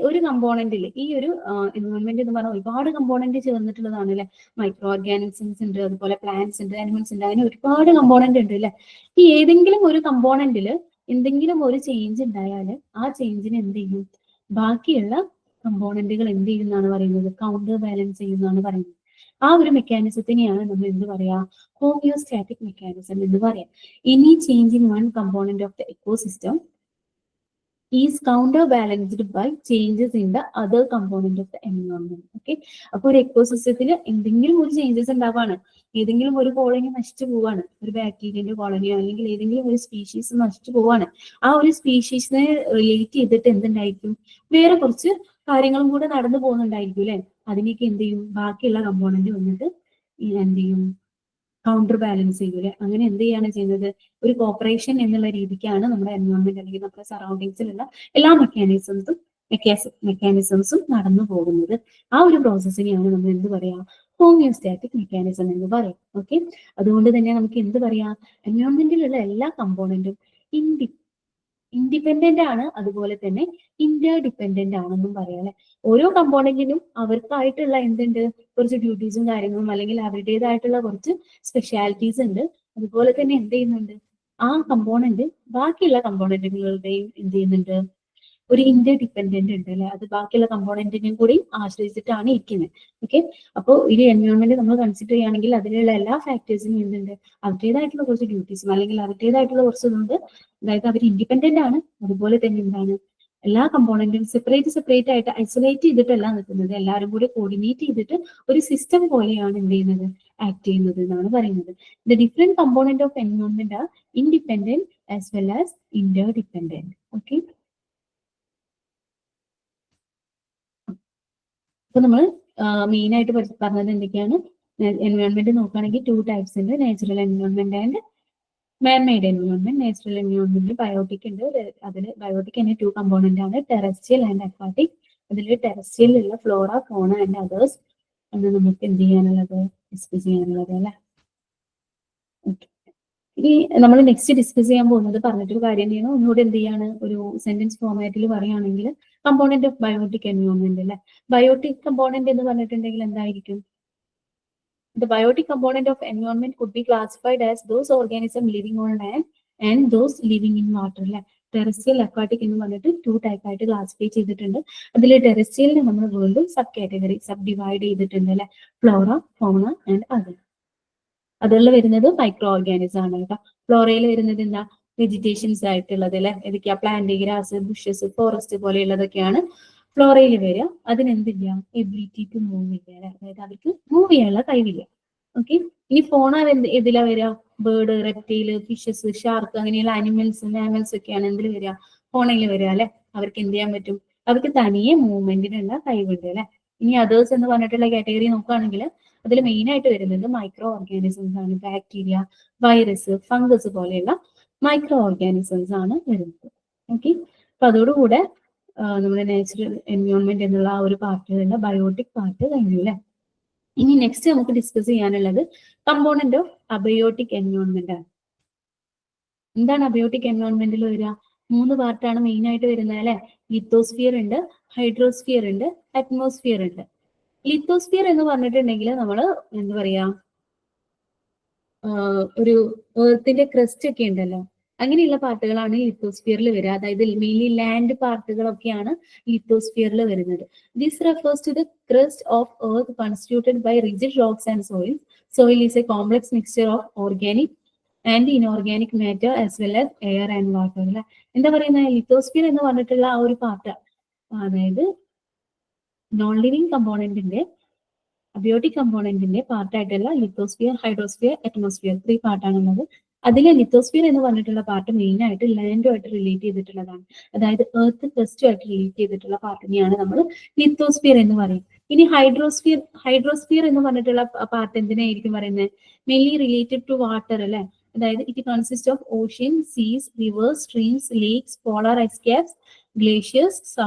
ഒരു കമ്പോണന്റിൽ, ഈ ഒരു എൻവയോൺമെന്റ് എന്ന് പറഞ്ഞാൽ ഒരുപാട് കമ്പോണന്റ് ചേർന്നിട്ടുള്ളതാണ് അല്ലെ. മൈക്രോ ഓർഗാനിസംസ് ഉണ്ട്, അതുപോലെ പ്ലാന്റ്സ് ഉണ്ട്, ആനിമൽസ് ഉണ്ട്, അതിന് ഒരുപാട് കമ്പോണന്റ് ഉണ്ട് അല്ലെ. ഈ ഏതെങ്കിലും ഒരു കമ്പോണന്റിൽ എന്തെങ്കിലും ഒരു ചേഞ്ച് ഉണ്ടായാൽ ആ ചേഞ്ചിന് എന്ത് ചെയ്യും, ബാക്കിയുള്ള കമ്പോണന്റുകൾ എന്ത് ചെയ്യുന്നതാണ് പറയുന്നത്, കൗണ്ടർ ബാലൻസ് ചെയ്യുന്നതാണ് പറയുന്നത്. ആ ഒരു മെക്കാനിസത്തിനെയാണ് നമ്മൾ എന്ത് പറയാ, ഹോമിയോസ്റ്റാറ്റിക് മെക്കാനിസം എന്ന് പറയാം. Any change in one component of the ecosystem is counter balanced by changes in the other component of the environment. Okay, അപ്പൊ ഒരു എക്കോസിസ്റ്റത്തിൽ എന്തെങ്കിലും ഒരു ചേഞ്ചസ് ഉണ്ടാവാണ്, ഏതെങ്കിലും ഒരു കോളനി നശിച്ചു പോവാണ്, ഒരു ബാക്ടീരിയന്റെ കോളനിയോ അല്ലെങ്കിൽ ഏതെങ്കിലും ഒരു സ്പീഷീസ് നശിച്ചു പോവാണ്, ആ ഒരു സ്പീഷീസിനെ റിലേറ്റ് ചെയ്തിട്ട് എന്തുണ്ടായിരിക്കും, വേറെ കുറച്ച് കാര്യങ്ങളും കൂടെ നടന്നു പോകുന്നുണ്ടായിരിക്കും അല്ലെ. അതിനൊക്കെ എന്ത് ചെയ്യും, ബാക്കിയുള്ള കമ്പോണന്റ് വന്നിട്ട് എന്ത് ചെയ്യും, കൗണ്ടർ ബാലൻസ് ചെയ്യൂലെ. അങ്ങനെ എന്ത് ചെയ്യാണ് ചെയ്യുന്നത്, ഒരു കോപ്പറേഷൻ എന്നുള്ള രീതിക്കാണ് നമ്മുടെ എൻവയോൺമെന്റ് അല്ലെങ്കിൽ നമ്മുടെ സറൗണ്ടിങ്സിലുള്ള എല്ലാ മെക്കാനിസംസും നടന്നു പോകുന്നത്. ആ ഒരു പ്രോസസ്സിനെയാണ് നമ്മൾ എന്ത് പറയാ, ഹോമിയോസ്റ്റാറ്റിക് മെക്കാനിസം എന്ന് പറയാം. ഓക്കെ, അതുകൊണ്ട് തന്നെ നമുക്ക് എന്ത് പറയാം, എൻവയോൺമെന്റിലുള്ള എല്ലാ കമ്പോണന്റും ഇൻഡിപെൻഡന്റ് ആണ്, അതുപോലെ തന്നെ ഇന്റർ ഡിപെൻഡന്റ് ആണെന്നും പറയാം അല്ലെ. ഓരോ കമ്പോണന്റിനും അവർക്കായിട്ടുള്ള എന്തുണ്ട്, കുറച്ച് ഡ്യൂട്ടീസും കാര്യങ്ങളും അല്ലെങ്കിൽ അവരുടേതായിട്ടുള്ള കുറച്ച് സ്പെഷ്യാലിറ്റീസ് ഉണ്ട്. അതുപോലെ തന്നെ എന്ത് ചെയ്യുന്നുണ്ട്, ആ കമ്പോണന്റ് ബാക്കിയുള്ള കമ്പോണന്റുകളുടെയും എന്ത് ചെയ്യുന്നുണ്ട്, ഒരു ഇന്റർ ഡിപെൻഡന്റ് ഉണ്ട് അല്ലെ. അത് ബാക്കിയുള്ള കമ്പോണന്റിനെയും കൂടി ആശ്രയിച്ചിട്ടാണ് ഇരിക്കുന്നത്. ഓക്കെ, അപ്പോൾ ഒരു എൻവയോൺമെന്റ് നമ്മൾ കൺസിഡർ ചെയ്യുകയാണെങ്കിൽ അതിലുള്ള എല്ലാ ഫാക്ടേഴ്സിനും എന്തുണ്ട്, അവരുടേതായിട്ടുള്ള കുറച്ച് ഡ്യൂട്ടീസും അല്ലെങ്കിൽ അവരുടേതായിട്ടുള്ള കുറച്ച് ഇതുണ്ട്. അതായത് അവർ ഇൻഡിപെൻഡന്റ് ആണ്, അതുപോലെ തന്നെ എന്താണ്, എല്ലാ കമ്പോണന്റും സെപ്പറേറ്റ് ആയിട്ട് ഐസൊലേറ്റ് ചെയ്തിട്ടല്ല നിൽക്കുന്നത്, എല്ലാവരും കൂടി കോർഡിനേറ്റ് ചെയ്തിട്ട് ഒരു സിസ്റ്റം പോലെയാണ് എന്ത് ചെയ്യുന്നത്, ആക്ട് ചെയ്യുന്നത് എന്നാണ് പറയുന്നത്. The different component of environment R independent as well as Inter dependent. Okay, അപ്പൊ നമ്മൾ മെയിൻ ആയിട്ട് പറഞ്ഞത് എന്തൊക്കെയാണ്, എൻവയോൺമെന്റ് നോക്കുകയാണെങ്കിൽ 2 ടൈപ്സ് ഉണ്ട്, natural environment and manmade environment. Natural environment biotic ഉണ്ട്, അതിൽ ബയോട്ടിക് തന്നെ 2 കമ്പോണന്റ് ആണ്, ടെറസ്ട്രിയൽ ആൻഡ് അക്വാട്ടിക്. അതിൽ ടെറസ്ട്രിയലുള്ള ഫ്ലോറ, ഫോണ ആൻഡ് അതേഴ്സ് ആണ് നമുക്ക് എന്ത് ചെയ്യാനുള്ളത്, ഡിസ്കസ് ചെയ്യാനുള്ളത് അല്ലെ. ഇനി നമ്മൾ നെക്സ്റ്റ് ഡിസ്കസ് ചെയ്യാൻ പോകുന്നത് പറഞ്ഞിട്ടൊരു കാര്യം തന്നെയാണ്, ഒന്നുകൂടെ എന്ത് ചെയ്യാണ്, ഒരു സെന്റൻസ് ഫോർമാറ്റിൽ പറയുകയാണെങ്കിൽ കമ്പോണന്റ് ഓഫ് ബയോട്ടിക് എൻവയോൺമെന്റ് അല്ലെ. ബയോട്ടിക് കമ്പോണന്റ് എന്ന് പറഞ്ഞിട്ടുണ്ടെങ്കിൽ എന്തായിരിക്കും, the biotic component of environment could be classified as those organisms living on land and those living in water. Terrestrial, aquatic എന്ന് പറഞ്ഞിട്ട് 2 ടൈപ്പ് ആയിട്ട് ക്ലാസിഫൈ ചെയ്തിട്ടുണ്ട്. അതിൽ ടെറസ്ട്രിയലിനെ നമ്മൾ വീണ്ടും സബ് കാറ്റഗറി സബ് ഡിവൈഡ് ചെയ്തിട്ടുണ്ട് അല്ലെ, ഫ്ലോറ, ഫൗണ ആൻഡ് അതർ. അതിൽ വരുന്നത് മൈക്രോ ഓർഗാനിസം ആണ് കേട്ടോ. ഫ്ലോറയിൽ വരുന്നത് എന്താ, വെജിറ്റേഷൻസ് ആയിട്ടുള്ളത് അല്ലെ, ഏതൊക്കെയാ, പ്ലാന്റ്, ഗ്രാസ്, ബുഷസ്, ഫോറസ്റ്റ് പോലെയുള്ളതൊക്കെയാണ് ഫ്ലോറയിൽ വരിക. അതിനെന്തില്ല, എബിലിറ്റി ടു മൂവ് ഇല്ല അല്ലെ, അതായത് അവർക്ക് മൂവ് ചെയ്യാനുള്ള കഴിവില്ല. ഓക്കെ, ഇനി ഫോണ ഇതിലാ വരിക, ബേർഡ്, റെപ്റ്റൈല്, ഫിഷസ്, ഷാർക്ക് അങ്ങനെയുള്ള മാമൽസ് ഒക്കെയാണ് എന്തിൽ വരിക, ഫോണയിൽ വരിക അല്ലെ. അവർക്ക് എന്ത് ചെയ്യാൻ പറ്റും, അവർക്ക് തനിയെ മൂവ്മെന്റിനുള്ള കഴിവുണ്ട് അല്ലെ. ഇനി അതേഴ്സ് എന്ന് പറഞ്ഞിട്ടുള്ള കാറ്റഗറി നോക്കുകയാണെങ്കിൽ അതിൽ മെയിൻ ആയിട്ട് വരുന്നത് മൈക്രോ ഓർഗാനിസംസ് ആണ്. ബാക്ടീരിയ, വൈറസ്, ഫംഗസ് പോലെയുള്ള മൈക്രോ ഓർഗാനിസംസ് ആണ് വരുന്നത്. ഓക്കെ, അപ്പൊ അതോടുകൂടെ നമ്മുടെ നാച്ചുറൽ എൻവയോൺമെന്റ് എന്നുള്ള ആ ഒരു പാർട്ടിലുള്ള ബയോട്ടിക് പാർട്ട് കഴിഞ്ഞു അല്ലെ. ഇനി നെക്സ്റ്റ് നമുക്ക് ഡിസ്കസ് ചെയ്യാനുള്ളത് കമ്പോണന്റ് ഓഫ് അബയോട്ടിക് എൻവയോൺമെന്റ് ആണ്. എന്താണ് അബയോട്ടിക് എൻവയോൺമെന്റിൽ വരിക? 3 പാർട്ടാണ് മെയിൻ ആയിട്ട് വരുന്നത് അല്ലെ. ലിത്തോസ്ഫിയർ ഉണ്ട്, ഹൈഡ്രോസ്ഫിയർ ഉണ്ട്, അറ്റ്മോസ്ഫിയർ ഉണ്ട്. ലിത്തോസ്ഫിയർ എന്ന് പറഞ്ഞിട്ടുണ്ടെങ്കിൽ നമ്മൾ എന്താ പറയാ, ഒരു എർത്തിന്റെ ക്രസ്റ്റ് ഒക്കെ ഉണ്ടല്ലോ, അങ്ങനെയുള്ള പാർട്ടുകളാണ് ലിത്തോസ്ഫിയറിൽ വരിക. അതായത് മെയിൻലി ലാൻഡ് പാർട്ടുകളൊക്കെയാണ് ലിത്തോസ്ഫിയറിൽ വരുന്നത്. This refers to the crust of earth constituted by rigid rocks and soil. Soil is a complex mixture of organic and inorganic matter as well as air and water അല്ലെ. എന്താ പറയുന്നത്, lithosphere എന്ന് പറഞ്ഞിട്ടുള്ള ആ ഒരു പാർട്ട്, അതായത് non living കമ്പോണന്റിന്റെ അബയോട്ടിക് കമ്പോണന്റിന്റെ പാർട്ടായിട്ടുള്ള ലിത്തോസ്ഫിയർ, ഹൈഡ്രോസ്ഫിയർ, അറ്റ്മോസ്ഫിയർ 3 പാർട്ടാണുള്ളത്. അതിൽ ലിത്തോസ്ഫിയർ എന്ന് പറഞ്ഞിട്ടുള്ള പാർട്ട് മെയിൻ ആയിട്ട് ലാൻഡുമായിട്ട് റിലേറ്റ് ചെയ്തിട്ടുള്ളതാണ്. അതായത് എർത്ത് ക്രസ്റ്റുമായിട്ട് റിലേറ്റ് ചെയ്തിട്ടുള്ള പാർട്ടിനെയാണ് നമ്മൾ ലിത്തോസ്ഫിയർ എന്ന് പറയും. ഇനി ഹൈഡ്രോസ്ഫിയർ എന്ന് പറഞ്ഞിട്ടുള്ള പാർട്ട് എന്തിനായിരിക്കും പറയുന്നത്? മെയിൻലി റിലേറ്റഡ് ടു വാട്ടർ അല്ലെ. അതായത് it consist of ocean, seas, rivers, streams, lakes, polar ice caps, glaciers,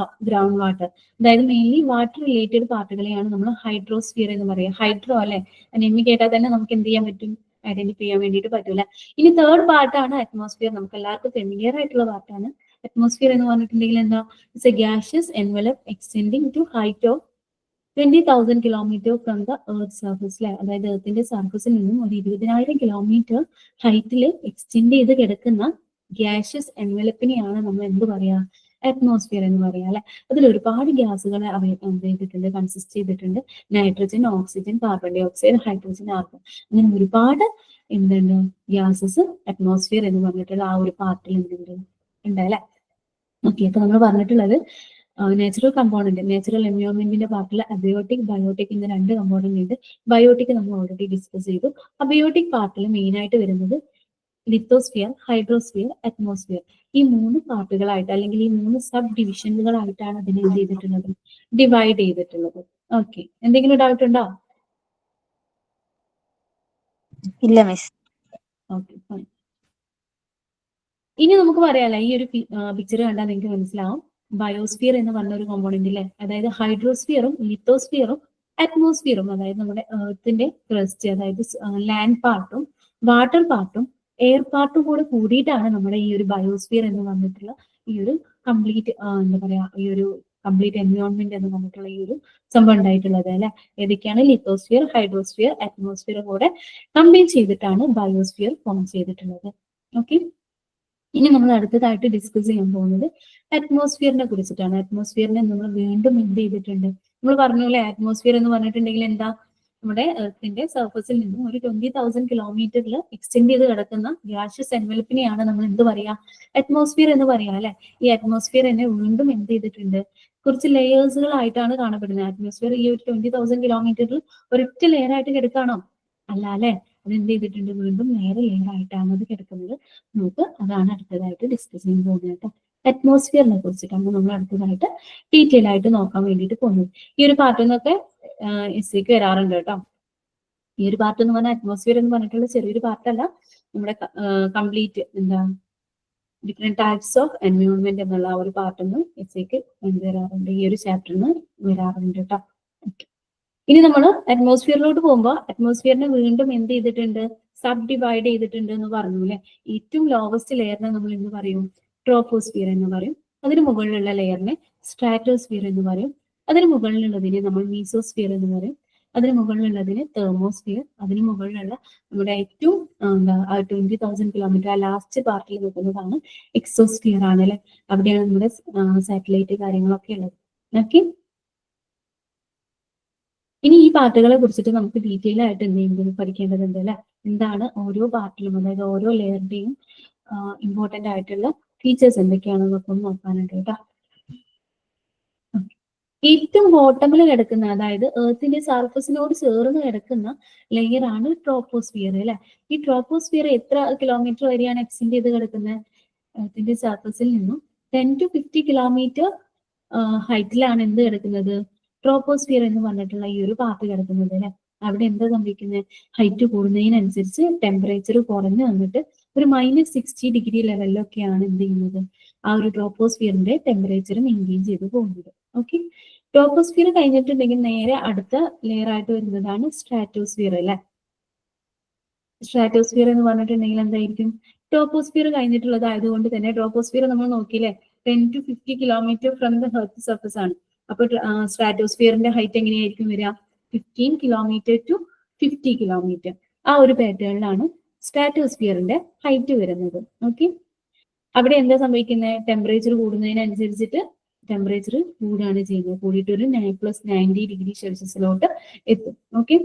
ground water. അതായത് മെയിൻലി വാട്ടർ റിലേറ്റഡ് പാർട്ടുകളെയാണ് നമ്മൾ ഹൈഡ്രോസ്ഫിയർ എന്ന് പറയുക. ഹൈഡ്രോ അല്ലെ, നെയിം കേട്ടാൽ തന്നെ നമുക്ക് എന്ത് ചെയ്യാൻ പറ്റും, ഐഡന്റിഫൈ ചെയ്യാൻ വേണ്ടിയിട്ട് പറ്റൂല. ഇനി തേർഡ് പാർട്ടാണ് അറ്റ്മോസ്ഫിയർ. നമുക്ക് എല്ലാവർക്കും ഫെമിലിയർ ആയിട്ടുള്ള പാർട്ടാണ് അറ്റ്മോസ്ഫിയർ എന്ന് പറഞ്ഞിട്ടുണ്ടെങ്കിൽ എന്താ, it's a gaseous envelope extending to height of 20,000 kilometre from the earth surface അല്ലെ. അതായത് എർത്തിന്റെ സർഫസിൽ നിന്നും ഒരു 20,000 കിലോമീറ്റർ ഹൈറ്റിൽ എക്സ്റ്റെൻഡ് ചെയ്ത് കിടക്കുന്ന ഗ്യാഷ്യസ് എൻവലപ്പിനെയാണ് നമ്മൾ എന്ത് പറയാ, അറ്റ്മോസ്ഫിയർ എന്ന് പറയാം അല്ലെ. അതിൽ ഒരുപാട് ഗ്യാസുകൾ എന്ത് ചെയ്തിട്ടുണ്ട്, കൺസിസ്റ്റ് ചെയ്തിട്ടുണ്ട്. Nitrogen, oxygen, carbon dioxide, hydrogen, argon, അങ്ങനെ ഒരുപാട് എന്തുണ്ട് ഗ്യാസസ് അറ്റ്മോസ്ഫിയർ എന്ന് പറഞ്ഞിട്ടുള്ള ആ ഒരു പാർട്ടിൽ ഉണ്ട് അല്ലെ. ഓക്കെ, അപ്പൊ നമ്മൾ പറഞ്ഞിട്ടുള്ളത് നാച്ചുറൽ കമ്പോണന്റ്, നാച്ചുറൽ എൻവയോൺമെന്റിന്റെ പാർട്ടിൽ അബയോട്ടിക്, ബയോട്ടിക് എന്ന 2 കമ്പോണന്റ് ഉണ്ട്. ബയോട്ടിക് നമ്മൾ ഓൾറെഡി ഡിസ്കസ് ചെയ്തു. അബയോട്ടിക് പാർട്ടിൽ മെയിൻ ആയിട്ട് വരുന്നത് ലിത്തോസ്ഫിയർ, ഹൈഡ്രോസ്ഫിയർ, അറ്റ്മോസ്ഫിയർ, ഈ 3 പാർട്ടുകളായിട്ട് അല്ലെങ്കിൽ ഈ 3 സബ് ഡിവിഷനുകളായിട്ടാണ് അതിനെ എന്ത് ചെയ്തിട്ടുള്ളത്, ഡിവൈഡ് ചെയ്തിട്ടുള്ളത്. ഓക്കെ, എന്തെങ്കിലും ഡൗട്ട് ഉണ്ടോ? ഇല്ല മിസ്. Okay, fine. ഇനി നമുക്ക് പറയാല്ലേ, ഈ ഒരു പിക്ചർ കണ്ടാൽ നിങ്ങൾക്ക് മനസ്സിലാവും ബയോസ്ഫിയർ എന്ന് പറഞ്ഞ ഒരു കോമ്പോണന്റ് ഇല്ലേ. അതായത് ഹൈഡ്രോസ്ഫിയറും ലിത്തോസ്ഫിയറും അറ്റ്മോസ്ഫിയറും, അതായത് നമ്മുടെ എർത്തിന്റെ ക്രസ്റ്റ്, അതായത് ലാൻഡ് പാർട്ടും വാട്ടർ പാർട്ടും എയർ പാർട്ടും കൂടെ കൂടിയിട്ടാണ് നമ്മുടെ ഈ ഒരു ബയോസ്ഫിയർ എന്ന് പറഞ്ഞിട്ടുള്ള ഈ ഒരു കംപ്ലീറ്റ് എന്താ പറയാ, ഈ ഒരു കംപ്ലീറ്റ് എൻവയോൺമെന്റ് എന്ന് പറഞ്ഞിട്ടുള്ള ഈ ഒരു സംഭവം ഉണ്ടായിട്ടുള്ളത് അല്ലെ. ഏതൊക്കെയാണ്? ലിത്തോസ്ഫിയർ, ഹൈഡ്രോസ്ഫിയർ, അറ്റ്മോസ്ഫിയർ കൂടെ കമ്പൈൻ ചെയ്തിട്ടാണ് ബയോസ്ഫിയർ ഫോം ചെയ്തിട്ടുള്ളത്. ഓക്കെ, ഇനി നമ്മൾ അടുത്തതായിട്ട് ഡിസ്കസ് ചെയ്യാൻ പോകുന്നത് അറ്റ്മോസ്ഫിയറിനെ കുറിച്ചിട്ടാണ്. അറ്റ്മോസ്ഫിയറിനെ നമ്മൾ വീണ്ടും എന്ത് ചെയ്തിട്ടുണ്ട്, നമ്മൾ പറഞ്ഞു അല്ലെ, അറ്റ്മോസ്ഫിയർ എന്ന് പറഞ്ഞിട്ടുണ്ടെങ്കിൽ എന്താ, നമ്മുടെ എർത്തിന്റെ സർഫസിൽ നിന്നും ഒരു 20,000 കിലോമീറ്ററിൽ എക്സ്റ്റെൻഡ് ചെയ്ത് കിടക്കുന്ന ഗ്യാഷ്യസ് എൻവലപ്പിനെയാണ് നമ്മൾ എന്ത് പറയാ, അറ്റ്മോസ്ഫിയർ എന്ന് പറയാം അല്ലെ. ഈ അറ്റ്മോസ്ഫിയർ എന്നെ വീണ്ടും എന്ത് ചെയ്തിട്ടുണ്ട്, കുറച്ച് ലെയേഴ്സുകളായിട്ടാണ് കാണപ്പെടുന്നത്. അറ്റ്മോസ്ഫിയർ ഈ ഒരു 20,000 കിലോമീറ്ററിൽ ഒരൊറ്റ ലെയർ ആയിട്ട് കിടക്കാണോ? അല്ല അല്ലെ, അത് എന്ത് ചെയ്തിട്ടുണ്ട്, വീണ്ടും ലെയർ ആയിട്ടാണ് അത് കിടക്കുന്നത്. നമുക്ക് അതാണ് അടുത്തതായിട്ട് ഡിസ്കസ് ചെയ്യാൻ പോകുന്നത് കേട്ടോ. അറ്റ്മോസ്ഫിയറിനെ കുറിച്ചിട്ടാണ് നമ്മൾ അടുത്തതായിട്ട് ഡീറ്റെയിൽ ആയിട്ട് നോക്കാൻ വേണ്ടിയിട്ട് പോകുന്നത്. ഈ ഒരു പാർട്ടിൽ നിന്നൊക്കെ എസ്സേക്ക് വരാറുണ്ട് കേട്ടോ. ഈ ഒരു പാർട്ട് എന്ന് പറഞ്ഞാൽ അറ്റ്മോസ്ഫിയർ എന്ന് പറഞ്ഞിട്ടുള്ള ചെറിയൊരു പാർട്ടല്ല, നമ്മുടെ കംപ്ലീറ്റ് എന്താ ഡിഫറെന്റ് ടൈപ്സ് ഓഫ് എൻവയോൺമെന്റ് എന്നുള്ള ആ ഒരു പാർട്ടിന്ന് എസ്സേക്ക് വരാറുണ്ട്, ഈ ഒരു ചാപ്റ്ററിന് വരാറുണ്ട് കേട്ടോ. ഇനി നമ്മൾ അറ്റ്മോസ്ഫിയറിലോട്ട് പോകുമ്പോൾ അറ്റ്മോസ്ഫിയറിനെ വീണ്ടും എന്ത് ചെയ്തിട്ടുണ്ട്, സബ് ഡിവൈഡ് ചെയ്തിട്ടുണ്ട് എന്ന് പറഞ്ഞു അല്ലെ. ഏറ്റവും ലോവസ്റ്റ് ലെയറിനെ നമ്മൾ എന്ന് പറയും, ട്രോപ്പോസ്ഫിയർ എന്ന് പറയും. അതിന് മുകളിലുള്ള ലെയറിനെ സ്ട്രാറ്റോസ്ഫിയർ എന്ന് പറയും. അതിന് മുകളിലുള്ളതിനെ നമ്മൾ മീസോസ്ഫിയർ എന്ന് പറയും. അതിന് മുകളിലുള്ളതിന് തെർമോസ്ഫിയർ. അതിന് മുകളിലുള്ള നമ്മുടെ ഏറ്റവും എന്താ 20,000 കിലോമീറ്റർ ആ ലാസ്റ്റ് പാർട്ടിൽ നിൽക്കുന്നതാണ് എക്സോസ്ഫിയർ ആണ് അല്ലെ. അവിടെയാണ് നമ്മുടെ സാറ്റലൈറ്റ് കാര്യങ്ങളൊക്കെ ഉള്ളത്. ഓക്കെ, ഇനി ഈ പാർട്ടുകളെ കുറിച്ചിട്ട് നമുക്ക് ഡീറ്റെയിൽ ആയിട്ട് എന്തെങ്കിലും പഠിക്കേണ്ടതുണ്ട് അല്ലെ. എന്താണ് ഓരോ പാർട്ടിലും, അതായത് ഓരോ ലെയറിന്റെയും ഇമ്പോർട്ടന്റ് ആയിട്ടുള്ള ഫീച്ചേഴ്സ് എന്തൊക്കെയാണെന്നൊക്കെ ഒന്ന് നോക്കാനുണ്ട് കേട്ടോ. ഏറ്റവും ബോട്ടമിൽ കിടക്കുന്ന, അതായത് എർത്തിന്റെ സർഫസിനോട് ചേർന്ന് കിടക്കുന്ന ലെയർ ആണ് ട്രോപ്പോസ്ഫിയർ അല്ലെ. ഈ ട്രോപ്പോസ്ഫിയർ എത്ര കിലോമീറ്റർ വരെയാണ് എക്സ്റ്റെൻഡ് ചെയ്ത് കിടക്കുന്നത്? എർത്തിന്റെ സർഫസിൽ നിന്നും 10 to 50 കിലോമീറ്റർ ഹൈറ്റിലാണ് എന്ത് കിടക്കുന്നത്, ട്രോപ്പോസ്ഫിയർ എന്ന് പറഞ്ഞിട്ടുള്ള ഈ ഒരു പാർട്ട് കിടക്കുന്നത് അല്ലെ. അവിടെ എന്താ സംഭവിക്കുന്നത്? ഹൈറ്റ് കൂടുന്നതിനനുസരിച്ച് ടെമ്പറേച്ചർ കുറഞ്ഞു വന്നിട്ട് ഒരു -60 ഡിഗ്രി ലെവലിലൊക്കെയാണ് എന്ത് ചെയ്യുന്നത്, ആ ഒരു ട്രോപ്പോസ്ഫിയറിന്റെ ടെമ്പറേച്ചർ മെയിൻറ്റെയിൻ ചെയ്ത് പോകുന്നത്. ഓക്കെ, ട്രോപ്പോസ്ഫിയർ കഴിഞ്ഞിട്ടുണ്ടെങ്കിൽ നേരെ അടുത്ത ലെയർ ആയിട്ട് വരുന്നതാണ് സ്ട്രാറ്റോസ്ഫിയർ അല്ലെ. സ്ട്രാറ്റോസ്ഫിയർ എന്ന് പറഞ്ഞിട്ടുണ്ടെങ്കിൽ എന്തായിരിക്കും? ടോപ്പോസ്ഫിയർ കഴിഞ്ഞിട്ടുള്ളത് ആയതുകൊണ്ട് തന്നെ ട്രോപ്പോസ്ഫിയർ നമ്മൾ നോക്കിയില്ലേ, 10 to 50 kilometre from the earth surface ആണ്. അപ്പൊ സ്ട്രാറ്റോസ്ഫിയറിന്റെ ഹൈറ്റ് എങ്ങനെയായിരിക്കും വരിക? 15 കിലോമീറ്റർ ടു 50 കിലോമീറ്റർ. ആ ഒരു പാറ്റേണിലാണ് സ്ട്രാറ്റോസ്ഫിയറിന്റെ ഹൈറ്റ് വരുന്നത്. ഓക്കെ, അവിടെ എന്താ സംഭവിക്കുന്നത്? ടെമ്പറേച്ചർ കൂടുന്നതിനനുസരിച്ചിട്ട് ടെമ്പറേച്ചർ കൂടുകയാണ് ചെയ്യുന്നത്. കൂടിയിട്ട് ഒരു +90 ഡിഗ്രി സെൽഷ്യസിലോട്ട് എത്തും. ഓക്കെ,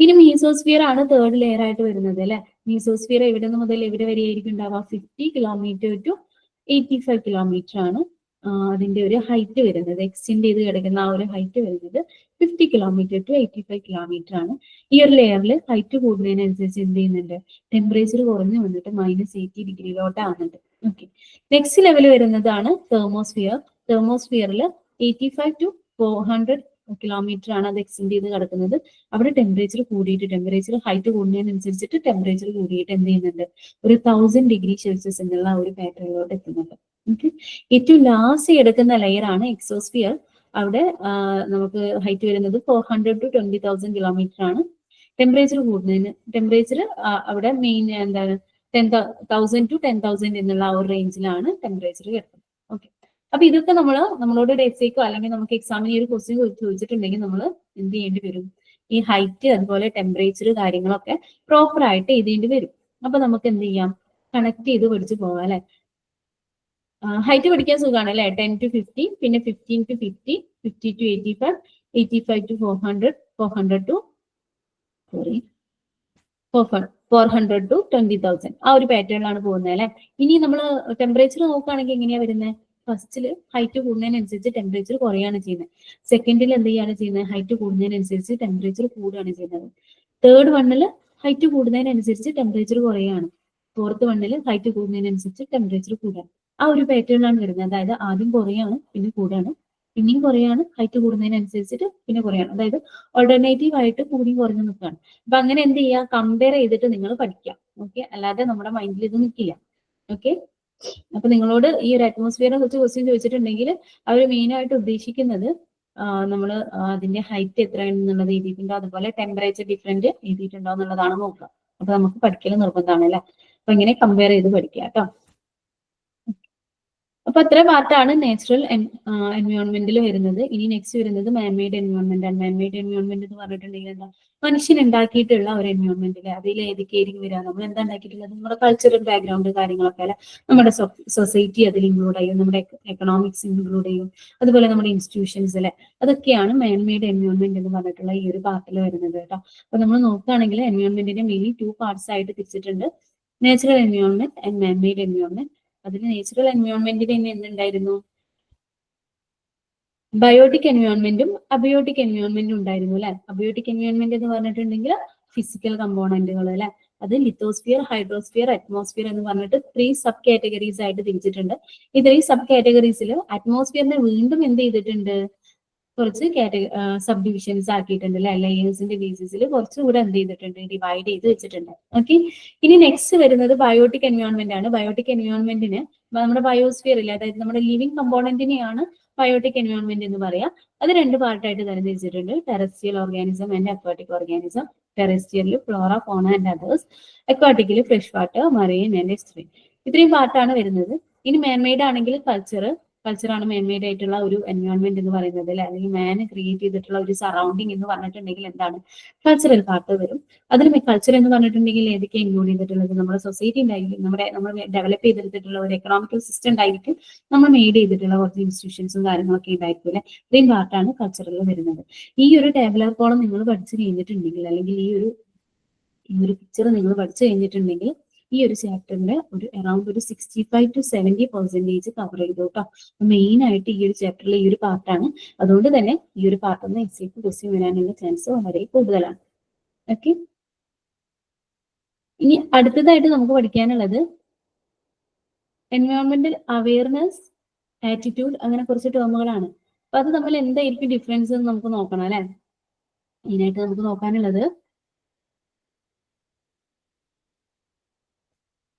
ഇനി മീസോസ്ഫിയർ ആണ് തേർഡ് ലെയർ ആയിട്ട് വരുന്നത് അല്ലെ. മീസോസ്ഫിയർ എവിടെ നിന്ന് മുതൽ എവിടെ വരെ ആയിരിക്കും ഉണ്ടാവുക? 50 കിലോമീറ്റർ ടു 85 കിലോമീറ്റർ ആണ് അതിന്റെ ഒരു ഹൈറ്റ് വരുന്നത്. എക്സ്റ്റെൻഡ് ചെയ്ത് കിടക്കുന്ന ആ ഒരു ഹൈറ്റ് വരുന്നത് 50 കിലോമീറ്റർ ടു 85 കിലോമീറ്റർ ആണ്. ഈ ഒരു ലെയറിൽ ഹൈറ്റ് കൂടുന്നതിനനുസരിച്ച് എന്ത് ചെയ്യുന്നുണ്ട്? ടെമ്പറേച്ചർ കുറഞ്ഞു വന്നിട്ട് -80 ഡിഗ്രിയിലോട്ട് ആവുന്നുണ്ട്. ഓക്കെ, നെക്സ്റ്റ് ലെവൽ വരുന്നതാണ് തെർമോസ്ഫിയർ. തെർമോസ്ഫിയറിൽ 85 ടു 400 കിലോമീറ്റർ ആണ് അത് എക്സ്റ്റെൻഡ് ചെയ്ത് കിടക്കുന്നത്. അവിടെ ടെമ്പറേച്ചർ കൂടിയിട്ട് ടെമ്പറേച്ചർ ഹൈറ്റ് കൂടുന്നതിനനുസരിച്ചിട്ട് ടെമ്പറേച്ചർ കൂടിയിട്ട് എന്ത് ചെയ്യുന്നുണ്ട്? ഒരു 1000 ഡിഗ്രി സെൽഷ്യസ് എന്നുള്ള ഒരു പാറ്റേണിലോട്ട് എത്തുന്നുണ്ട്. ഓക്കെ, ഏറ്റവും ലാസ്റ്റ് എടുക്കുന്ന ലെയർ ആണ് എക്സോസ്ഫിയർ. അവിടെ നമുക്ക് ഹൈറ്റ് വരുന്നത് 400 ടു 20,000 കിലോമീറ്റർ ആണ്. ടെമ്പറേച്ചർ കൂടുന്നതിന് ടെമ്പറേച്ചർ അവിടെ മെയിൻ എന്താണ് 10,000 ടു 10,000 എന്നുള്ള ആ ഒരു റേഞ്ചിലാണ് ടെമ്പറേച്ചർ കിടക്കുന്നത്. ഓക്കെ, അപ്പൊ ഇതൊക്കെ നമ്മളോട് ഒരു എസ്സേക്കോ അല്ലെങ്കിൽ നമുക്ക് എക്സാമിന് ഒരു ക്വസ്റ്റ്യൻ ചോദിച്ചിട്ടുണ്ടെങ്കിൽ നമ്മൾ എന്ത് ചെയ്യേണ്ടി വരും? ഈ ഹൈറ്റ് അതുപോലെ ടെമ്പറേച്ചർ കാര്യങ്ങളൊക്കെ പ്രോപ്പർ ആയിട്ട് എഴുതേണ്ടി വരും. അപ്പൊ നമുക്ക് എന്ത് ചെയ്യാം? കണക്ട് ചെയ്ത് പഠിച്ചു പോകാം അല്ലെ. ഹൈറ്റ് പഠിക്കാൻ സുഖമാണ് അല്ലെ. 10 ടു 50, പിന്നെ 15 ടു 50, 50 ടു 85, 85 ടു 400, 400 ടു 20,000 ആ ഒരു പാറ്റേണിലാണ് പോകുന്നത് അല്ലെ. ഇനി നമ്മൾ ടെമ്പറേച്ചർ നോക്കുകയാണെങ്കിൽ എങ്ങനെയാ വരുന്നത്? ഫസ്റ്റില് ഹൈറ്റ് കൂടുന്നതിനനുസരിച്ച് ടെമ്പറേച്ചർ കുറയാണ് ചെയ്യുന്നത്. സെക്കൻഡിൽ എന്ത് ചെയ്യാണ് ചെയ്യുന്നത്? ഹൈറ്റ് കൂടുന്നതിനനുസരിച്ച് ടെമ്പറേച്ചർ കൂടുകയാണ് ചെയ്യുന്നത്. തേർഡ് വണ്ണിൽ ഹൈറ്റ് കൂടുന്നതിനനുസരിച്ച് ടെമ്പറേച്ചർ കുറയാണ്. ഫോർത്ത് വണ്ണിൽ ഹൈറ്റ് കൂടുന്നതിനനുസരിച്ച് ടെമ്പറേച്ചർ കൂടുക. ആ ഒരു പാറ്റേണിലാണ് വരുന്നത്. അതായത് ആദ്യം കുറയാണ്, പിന്നെ കൂടാണ്, പിന്നെയും കുറയാണ്, ഹൈറ്റ് കൂടുന്നതിനനുസരിച്ചിട്ട് പിന്നെ കുറയാണ്. അതായത് ഓൾട്ടർനേറ്റീവ് ആയിട്ട് കൂടി കുറഞ്ഞു നിൽക്കുകയാണ്. അപ്പൊ അങ്ങനെ എന്ത് ചെയ്യുക? കമ്പയർ ചെയ്തിട്ട് നിങ്ങൾ പഠിക്കാം. ഓക്കെ, അല്ലാതെ നമ്മുടെ മൈൻഡിൽ ഇത് നിൽക്കില്ല. ഓക്കെ, അപ്പൊ നിങ്ങളോട് ഈ ഒരു അറ്റ്മോസ്ഫിയറിനെ കുറിച്ച് ക്വസ്റ്റ്യൻ ചോദിച്ചിട്ടുണ്ടെങ്കിൽ അവർ മെയിൻ ആയിട്ട് ഉദ്ദേശിക്കുന്നത് നമ്മൾ അതിന്റെ ഹൈറ്റ് എത്രയാണെന്നുള്ളത് എഴുതിയിട്ടുണ്ടോ, അതുപോലെ ടെമ്പറേച്ചർ ഡിഫറൻറ്റ് എഴുതിയിട്ടുണ്ടോ എന്നുള്ളതാണ് നോക്കുക. അപ്പൊ നമുക്ക് പഠിക്കൽ നിർബന്ധമാണ് അല്ലെ. അപ്പൊ ഇങ്ങനെ കമ്പയർ ചെയ്ത് പഠിക്കുക കേട്ടോ. അപ്പൊ അത്ര പാർട്ടാണ് നാച്ചുറൽ എൻവയോൺമെന്റിൽ വരുന്നത്. ഇനി നെക്സ്റ്റ് വരുന്നത് മാൻമെയ്ഡ് എൻവയോൺമെന്റ് ആണ്. മാൻമെയ്ഡ് എൻവയോൺമെന്റ് എന്ന് പറഞ്ഞിട്ടുണ്ടെങ്കിൽ എന്താ? മനുഷ്യൻ ഉണ്ടാക്കിയിട്ടുള്ള ഒരു എൻവയോൺമെന്റില് അതിൽ ഏതൊക്കെയായിരിക്കും വരിക? നമ്മൾ എന്താ ഉണ്ടാക്കിയിട്ടുള്ളത്? നമ്മുടെ കൾച്ചറൽ ബാക്ക്ഗ്രൗണ്ട് കാര്യങ്ങളൊക്കെ അല്ലെ. നമ്മുടെ സൊസൈറ്റി അതിൽ ഇൻക്ലൂഡ് ചെയ്യും, നമ്മുടെ എക്കണോമിക്സ് ഇൻക്ലൂഡ് ചെയ്യും, അതുപോലെ നമ്മുടെ ഇൻസ്റ്റിറ്റ്യൂഷൻസ് അല്ലെ. അതൊക്കെയാണ് മാൻമെയ്ഡ് എൻവയോൺമെന്റ് എന്ന് പറഞ്ഞിട്ടുള്ള ഈ ഒരു പാർട്ടിൽ വരുന്നത് കേട്ടോ. അപ്പൊ നമ്മൾ നോക്കുകയാണെങ്കിൽ എൻവയോൺമെന്റിന്റെ മെയിൻലി 2 പാർട്സ് ആയിട്ട് തിരിച്ചിട്ടുണ്ട്. Natural environment and manmade environment. അതിൽ നാച്ചുറൽ എൻവയോൺമെന്റിന് തന്നെ എന്തുണ്ടായിരുന്നു? ബയോട്ടിക് എൻവയോൺമെന്റും അബയോട്ടിക് എൻവയോൺമെന്റും ഉണ്ടായിരുന്നു അല്ലെ. അബയോട്ടിക് എൻവയോൺമെന്റ് എന്ന് പറഞ്ഞിട്ടുണ്ടെങ്കിൽ ഫിസിക്കൽ കമ്പോണന്റുകൾ അല്ലെ. അത് ലിത്തോസ്ഫിയർ, ഹൈഡ്രോസ്ഫിയർ, അറ്റ്മോസ്ഫിയർ എന്ന് പറഞ്ഞിട്ട് 3 സബ് കാറ്റഗറീസ് ആയിട്ട് തിരിച്ചിട്ടുണ്ട്. ഈ 3 സബ് കാറ്റഗറീസിൽ അറ്റ്മോസ്ഫിയറിനെ വീണ്ടും എന്ത് ചെയ്തിട്ടുണ്ട്? കുറച്ച് സബ് ഡിവിഷൻസ് ആക്കിയിട്ടുണ്ട് അല്ലെ. ലെയേഴ്സിന്റെ ബേസിസിൽ കുറച്ചുകൂടെ എന്ത് ചെയ്തിട്ടുണ്ട്? ഡിവൈഡ് ചെയ്ത് വെച്ചിട്ടുണ്ട്. ഓക്കെ, ഇനി നെക്സ്റ്റ് വരുന്നത് ബയോട്ടിക് എൻവയോൺമെന്റ് ആണ്. ബയോട്ടിക് എൻവയോൺമെന്റിന് നമ്മുടെ ബയോസ്ഫിയറിൽ, അതായത് നമ്മുടെ ലിവിംഗ് കമ്പോണന്റിനെയാണ് ബയോട്ടിക് എൻവയോൺമെന്റ് എന്ന് പറയാം. അത് 2 പാർട്ടായിട്ട് തരംതിരിച്ചിട്ടുണ്ട്. Terrestrial organism and aquatic organism. ടെറസ്ട്രിയലിൽ ഫ്ലോറ, ഫോണ ആൻഡ് അതേഴ്സ്. അക്വാട്ടിക്കിൽ fresh water, marine and extreme. ഇത്രയും പാർട്ടാണ് വരുന്നത്. ഇനി മാൻമെയ്ഡ് ആണെങ്കിൽ കൾച്ചറാണ് മാൻമെയ്ഡ് ആയിട്ടുള്ള ഒരു എൻവയോൺമെന്റ് എന്ന് പറയുന്നത് അല്ലെ. അല്ലെങ്കിൽ മാൻ ക്രിയേറ്റ് ചെയ്തിട്ടുള്ള ഒരു സറൗണ്ടിങ് എന്ന് പറഞ്ഞിട്ടുണ്ടെങ്കിൽ എന്താണ്? കൾച്ചറൽ പാർട്ട് വരും. അതിൽ കൾച്ചർ എന്ന് പറഞ്ഞിട്ടുണ്ടെങ്കിൽ ഏതൊക്കെ ഇൻക്ലൂഡ് ചെയ്തിട്ടുള്ളത്? നമ്മുടെ സൊസൈറ്റി ഉണ്ടായിരിക്കും, നമ്മൾ ഡെവലപ്പ് ചെയ്തെടുത്തിട്ടുള്ള ഒരു എക്കണോമിക്കൽ സിസ്റ്റം ഉണ്ടായിരിക്കും, നമ്മൾ മെയ്ഡ് ചെയ്തിട്ടുള്ള കുറച്ച് ഇൻസ്റ്റിറ്റ്യൂഷൻസും കാര്യങ്ങളൊക്കെ ഉണ്ടായിരിക്കും അല്ലെ. ഇത്രയും പാർട്ടാണ് കൾച്ചറിൽ വരുന്നത്. ഈ ഒരു ടേബുലർ കോളം നിങ്ങൾ പഠിച്ചു കഴിഞ്ഞിട്ടുണ്ടെങ്കിൽ, അല്ലെങ്കിൽ ഈ ഒരു പിക്ചർ നിങ്ങൾ പഠിച്ചു കഴിഞ്ഞിട്ടുണ്ടെങ്കിൽ ഈ ഒരു ചാപ്റ്ററിന്റെ ഒരു അറൌണ്ട് ഒരു 65 to 70% കവർ ചെയ്തു കേട്ടോ. മെയിൻ ആയിട്ട് ഈ ഒരു ചാപ്റ്ററിലെ ഈ ഒരു പാർട്ടാണ്. അതുകൊണ്ട് തന്നെ ഈ ഒരു പാർട്ടിൽ നിന്ന് എക്സാം ക്വസ്റ്റ്യൻ വരാനുള്ള ചാൻസ് വളരെ കൂടുതലാണ്. ഓക്കെ, ഇനി അടുത്തതായിട്ട് നമുക്ക് പഠിക്കാനുള്ളത് എൻവയോൺമെന്റൽ അവയർനെസ്, ആറ്റിറ്റ്യൂഡ്, അങ്ങനെ കുറച്ച് ടേമുകളാണ്. അപ്പൊ അത് തമ്മിൽ എന്തായിരിക്കും ഡിഫറൻസ് എന്ന് നമുക്ക് നോക്കണം അല്ലെ. മെയിനായിട്ട് നമുക്ക് നോക്കാനുള്ളത്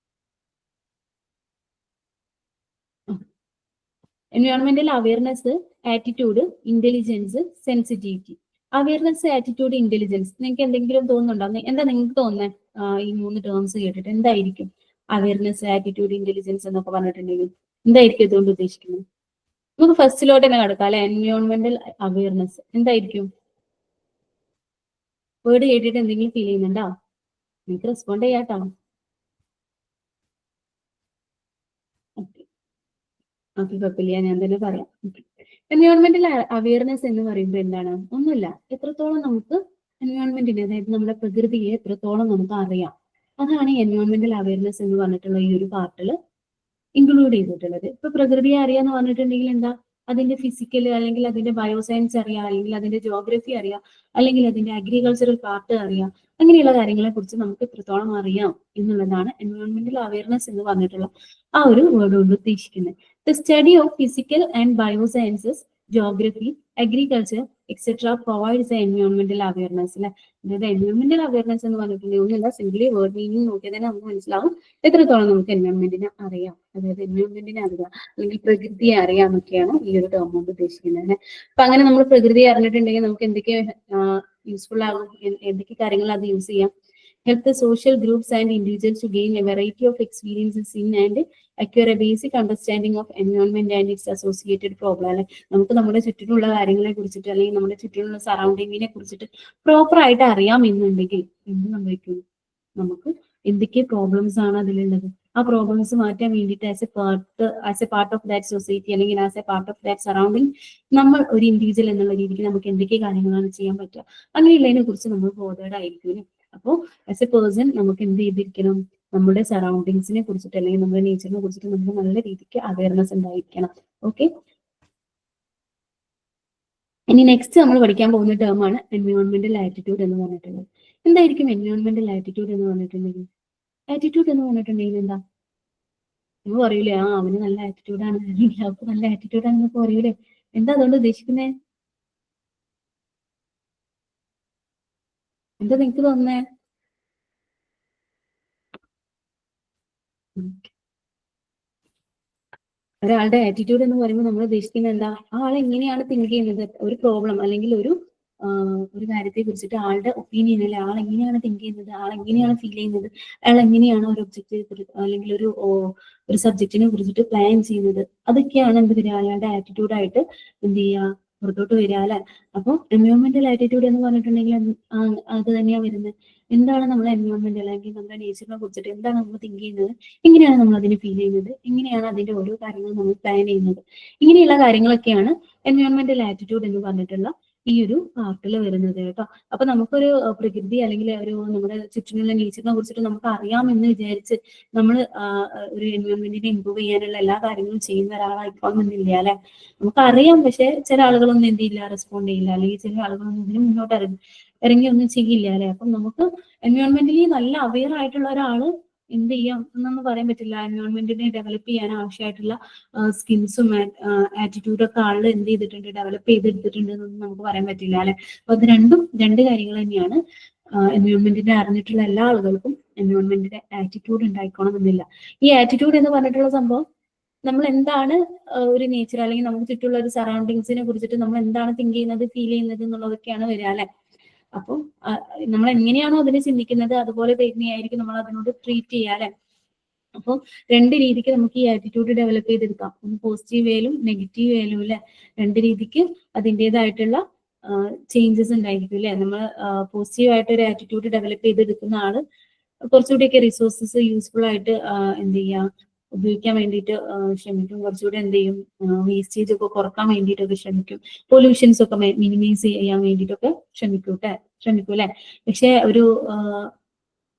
എൻവയോൺമെന്റൽ awareness, attitude, intelligence, sensitivity. Awareness, attitude, intelligence. നിങ്ങൾക്ക് എന്തെങ്കിലും തോന്നുന്നുണ്ടോ? എന്താ നിങ്ങൾക്ക് തോന്നുന്നത് ഈ 3 ടേംസ് കേട്ടിട്ട്? എന്തായിരിക്കും അവയർനെസ്, ആറ്റിറ്റ്യൂഡ്, ഇന്റലിജൻസ് എന്നൊക്കെ പറഞ്ഞിട്ടുണ്ടെങ്കിൽ എന്തായിരിക്കും ഇതുകൊണ്ട് ഉദ്ദേശിക്കുന്നത്? നമുക്ക് ഫസ്റ്റിലോട്ട് തന്നെ കിടക്കാം അല്ലെ. എൻവയോൺമെന്റൽ അവയർനെസ് എന്തായിരിക്കും? വേർഡ് കേട്ടിട്ട് എന്തെങ്കിലും ഫീൽ ചെയ്യുന്നുണ്ടോ? നിങ്ങൾക്ക് റെസ്പോണ്ട് ചെയ്യാട്ടോ. ഓക്കെ, കുഴപ്പമില്ല, ഞാൻ തന്നെ പറയാം. എൻവയോൺമെന്റൽ അവയർനെസ് എന്ന് പറയുമ്പോൾ എന്താണ്? ഒന്നുമില്ല, എത്രത്തോളം നമുക്ക് എൻവയോൺമെന്റിനെ, അതായത് നമ്മുടെ പ്രകൃതിയെ എത്രത്തോളം നമുക്ക് അറിയാം, അതാണ് എൻവയോൺമെന്റൽ അവയർനെസ് എന്ന് പറഞ്ഞിട്ടുള്ള ഈ ഒരു പാർട്ടിൽ ഇൻക്ലൂഡ് ചെയ്തിട്ടുള്ളത്. ഇപ്പൊ പ്രകൃതിയെ അറിയാന്ന് പറഞ്ഞിട്ടുണ്ടെങ്കിൽ എന്താ? അതിന്റെ ഫിസിക്കൽ അല്ലെങ്കിൽ അതിന്റെ ബയോസയൻസ് അറിയാം, അല്ലെങ്കിൽ അതിന്റെ ജോഗ്രഫി അറിയാം, അല്ലെങ്കിൽ അതിന്റെ അഗ്രികൾച്ചറൽ പാർട്ട് അറിയാം. അങ്ങനെയുള്ള കാര്യങ്ങളെ കുറിച്ച് നമുക്ക് എത്രത്തോളം അറിയാം എന്നുള്ളതാണ് എൻവയോൺമെന്റൽ അവയർനെസ് എന്ന് പറഞ്ഞിട്ടുള്ള ആ ഒരു വേർഡ് കൊണ്ട് ഉദ്ദേശിക്കുന്നത്. The study of physical and biosciences, geography, agriculture etcetera provides എൻവയോൺമെന്റൽ അവയർനെസ്. അല്ലെ, അതായത് എൻവയോൺമെന്റൽ അവയർനെസ് എന്ന് പറഞ്ഞിട്ടുണ്ടെങ്കിൽ ഒന്നുമില്ല, സിംപ്ലി വേർഡ് മീനിങ് നോക്കിയാൽ തന്നെ നമുക്ക് മനസ്സിലാവും എത്രത്തോളം നമുക്ക് എൻവയോൺമെന്റിനെ അറിയാം, അതായത് എൻവയോൺമെന്റിനെ അറിയാം അല്ലെങ്കിൽ പ്രകൃതിയെ അറിയാം എന്നൊക്കെയാണ് ഈ ഒരു ടേം കൊണ്ട് ഉദ്ദേശിക്കുന്നത്. അപ്പൊ അങ്ങനെ നമ്മൾ പ്രകൃതിയെ അറിഞ്ഞിട്ടുണ്ടെങ്കിൽ നമുക്ക് എന്തൊക്കെ യൂസ്ഫുൾ ആകും, എന്തൊക്കെ കാര്യങ്ങൾ അത് യൂസ് ചെയ്യാം? help the social groups and individuals to gain a variety of experiences in and acquire a basic understanding of environment and its associated problem. അല്ലെ, നമുക്ക് നമ്മുടെ ചുറ്റിലുള്ള കാര്യങ്ങളെ കുറിച്ചിട്ട് അല്ലെങ്കിൽ നമ്മുടെ ചുറ്റിലുള്ള സറൗണ്ടിങ്ങിനെ കുറിച്ചിട്ട് പ്രോപ്പർ ആയിട്ട് അറിയാം എന്നുണ്ടെങ്കിൽ എന്ത് സംഭവിക്കും? നമുക്ക് എന്തൊക്കെ പ്രോബ്ലംസ് ആണ് അതിലുള്ളത്, ആ പ്രോബ്ലംസ് മാറ്റാൻ വേണ്ടിയിട്ട് as a part of that society അല്ലെങ്കിൽ as a part of that surrounding നമ്മൾ ഒരു ഇൻഡിവിജ്വൽ എന്നുള്ള രീതിക്ക് നമുക്ക് എന്തൊക്കെ കാര്യങ്ങളാണ് ചെയ്യാൻ പറ്റുക, അങ്ങനെയുള്ളതിനെ കുറിച്ച് നമ്മൾ ബോധേഡ് ആയിരിക്കും. അപ്പോൾ ആസ് എ പേഴ്സൺ നമുക്ക് എന്ത് ചെയ്തിരിക്കണം? നമ്മുടെ സറൗണ്ടിങ്സിനെ കുറിച്ചിട്ട് അല്ലെങ്കിൽ നമ്മുടെ നേച്ചറിനെ കുറിച്ചിട്ട് നമുക്ക് നല്ല രീതിക്ക് അവയർനെസ് ഉണ്ടായിരിക്കണം. ഓക്കെ, ഇനി നെക്സ്റ്റ് നമ്മൾ പഠിക്കാൻ പോകുന്ന ടേമാണ് എൻവയോൺമെന്റൽ ആറ്റിറ്റ്യൂഡ് എന്ന് പറഞ്ഞിട്ടുള്ളത്. എന്തായിരിക്കും എൻവയോൺമെന്റൽ ആറ്റിറ്റ്യൂഡ് എന്ന് പറഞ്ഞിട്ടുണ്ടെങ്കിൽ? ആറ്റിറ്റ്യൂഡ് എന്ന് പറഞ്ഞിട്ടുണ്ടെങ്കിൽ എന്താ? നിങ്ങൾ പറയൂലേ, ആ അവന് നല്ല ആറ്റിറ്റ്യൂഡാണ്, അല്ലെങ്കിൽ അവർക്ക് നല്ല ആറ്റിറ്റ്യൂഡാണെന്നൊക്കെ പറയൂലേ, എന്താ അതുകൊണ്ട് ഉദ്ദേശിക്കുന്നേ? എന്താ നിങ്ങൾക്ക് തോന്നുന്നേ? ഒരാളുടെ ആറ്റിറ്റ്യൂഡ് എന്ന് പറയുമ്പോൾ നമ്മൾ ഉദ്ദേശിക്കുന്നത് എന്താ? ആ ആൾ എങ്ങനെയാണ് തിങ്ക് ചെയ്യുന്നത്, ഒരു പ്രോബ്ലം അല്ലെങ്കിൽ ഒരു കാര്യത്തെ കുറിച്ചിട്ട് ആളുടെ ഒപ്പീനിയനിൽ ആൾ എങ്ങനെയാണ് തിങ്ക് ചെയ്യുന്നത്, ആൾ എങ്ങനെയാണ് ഫീൽ ചെയ്യുന്നത്, അയാൾ എങ്ങനെയാണ് ഒരു ഒബ്ജക്റ്റിനെ അല്ലെങ്കിൽ ഒരു സബ്ജക്റ്റിനെ കുറിച്ചിട്ട് പ്ലാൻ ചെയ്യുന്നത്, അതൊക്കെയാണ് എന്ത് വരിക? അയാളുടെ ആറ്റിറ്റ്യൂഡായിട്ട് എന്ത് ചെയ്യുക? പുറത്തോട്ട് വരിക അല്ലെ. അപ്പോൾ എൻവയോൺമെന്റൽ ആറ്റിറ്റ്യൂഡ് എന്ന് പറഞ്ഞിട്ടുണ്ടെങ്കിൽ അത് തന്നെയാണ് വരുന്നത്. എന്താണ് നമ്മുടെ എൻവയോൺമെന്റ് അല്ലെങ്കിൽ നമ്മുടെ നേച്ചറിനെ കുറിച്ചിട്ട് എന്താണ് നമ്മൾ തിങ്ക് ചെയ്യുന്നത്, എങ്ങനെയാണ് നമ്മൾ അതിനെ ഫീൽ ചെയ്യുന്നത്, എങ്ങനെയാണ് അതിന്റെ ഓരോ കാര്യങ്ങളും നമ്മൾ പ്ലാൻ ചെയ്യുന്നത്, ഇങ്ങനെയുള്ള കാര്യങ്ങളൊക്കെയാണ് എൻവയോൺമെന്റൽ ആറ്റിറ്റ്യൂഡ് എന്ന് പറഞ്ഞിട്ടുള്ള ഈ ഒരു പാർട്ടിൽ വരുന്നത് കേട്ടോ. അപ്പൊ നമുക്കൊരു പ്രകൃതി അല്ലെങ്കിൽ നമ്മുടെ ചുറ്റിനുള്ള നേച്ചറിനെ കുറിച്ചിട്ട് നമുക്ക് അറിയാമെന്ന് വിചാരിച്ച് നമ്മൾ ഒരു എൻവയോൺമെന്റിനെ ഇമ്പ്രൂവ് ചെയ്യാനുള്ള എല്ലാ കാര്യങ്ങളും ചെയ്യുന്ന ഒരാളായിക്കോണമെന്നില്ല അല്ലെ. നമുക്ക് അറിയാം, പക്ഷെ ചില ആളുകളൊന്നും എന്ത് ചെയ്യില്ല, റെസ്പോണ്ട് ചെയ്യില്ല, അല്ലെങ്കിൽ ചില ആളുകളൊന്നും ഇതിന് മുന്നോട്ട് ഇറങ്ങി ഒന്നും ചെയ്യില്ല അല്ലെ. അപ്പം നമുക്ക് എൻവയോൺമെന്റലി നല്ല അവെയർ ആയിട്ടുള്ള ഒരാള് എന്ത് ചെയ്യാം എന്നൊന്നും പറയാൻ പറ്റില്ല. എൻവയോൺമെന്റിനെ ഡെവലപ്പ് ചെയ്യാൻ ആവശ്യമായിട്ടുള്ള സ്കിൽസും ആറ്റിറ്റ്യൂഡും ഒക്കെ ആള് എന്ത് ചെയ്തിട്ടുണ്ട്, ഡെവലപ്പ് ചെയ്തെടുത്തിട്ടുണ്ട് എന്നൊന്നും നമുക്ക് പറയാൻ പറ്റില്ല അല്ലെ. അപ്പൊ അത് രണ്ട് കാര്യങ്ങൾ തന്നെയാണ്. എൻവയോൺമെന്റിനെ അറിഞ്ഞിട്ടുള്ള എല്ലാ ആളുകൾക്കും എൻവയോൺമെന്റിന്റെ ആറ്റിറ്റ്യൂഡ് ഉണ്ടായിക്കോണം എന്നില്ല. ഈ ആറ്റിറ്റ്യൂഡ് എന്ന് പറഞ്ഞിട്ടുള്ള സംഭവം നമ്മൾ എന്താണ് ഒരു നേച്ചർ അല്ലെങ്കിൽ നമുക്ക് ചുറ്റുള്ള ഒരു സറൗണ്ടിങ്സിനെ കുറിച്ചിട്ട് നമ്മൾ എന്താണ് തിങ്ക് ചെയ്യുന്നത്, ഫീൽ ചെയ്യുന്നത് എന്നുള്ളതൊക്കെയാണ് വരിക അല്ലെ. അപ്പം നമ്മൾ എങ്ങനെയാണോ അതിനെ ചിന്തിക്കുന്നത് അതുപോലെ തന്നെയായിരിക്കും നമ്മൾ അതിനോട് ട്രീറ്റ് ചെയ്യുക അല്ലെ. അപ്പോൾ രണ്ട് രീതിക്ക് നമുക്ക് ഈ ആറ്റിറ്റ്യൂഡ് ഡെവലപ്പ് ചെയ്തെടുക്കാം. ഒന്ന് പോസിറ്റീവ് വേയിലും നെഗറ്റീവ് വേയിലും അല്ലെ. രണ്ട് രീതിക്ക് അതിൻ്റെതായിട്ടുള്ള ചേഞ്ചസ് ഉണ്ടായിരിക്കും അല്ലെ. നമ്മൾ പോസിറ്റീവ് ആയിട്ട് ഒരു ആറ്റിറ്റ്യൂഡ് ഡെവലപ്പ് ചെയ്തെടുക്കുന്ന ആള് കുറച്ചുകൂടിയൊക്കെ റിസോഴ്സസ് യൂസ്ഫുൾ ആയിട്ട് എന്ത് ചെയ്യാം, ഉപയോഗിക്കാൻ വേണ്ടിയിട്ട് ശ്രമിക്കും. കുറച്ചുകൂടി എന്ത് ചെയ്യും, വേസ്റ്റേജ് ഒക്കെ കുറക്കാൻ വേണ്ടിയിട്ടൊക്കെ ശ്രമിക്കും. പൊല്യൂഷൻസ് ഒക്കെ മിനിമൈസ് ചെയ്യാൻ വേണ്ടിയിട്ടൊക്കെ ശ്രമിക്കും അല്ലെ. പക്ഷെ ഒരു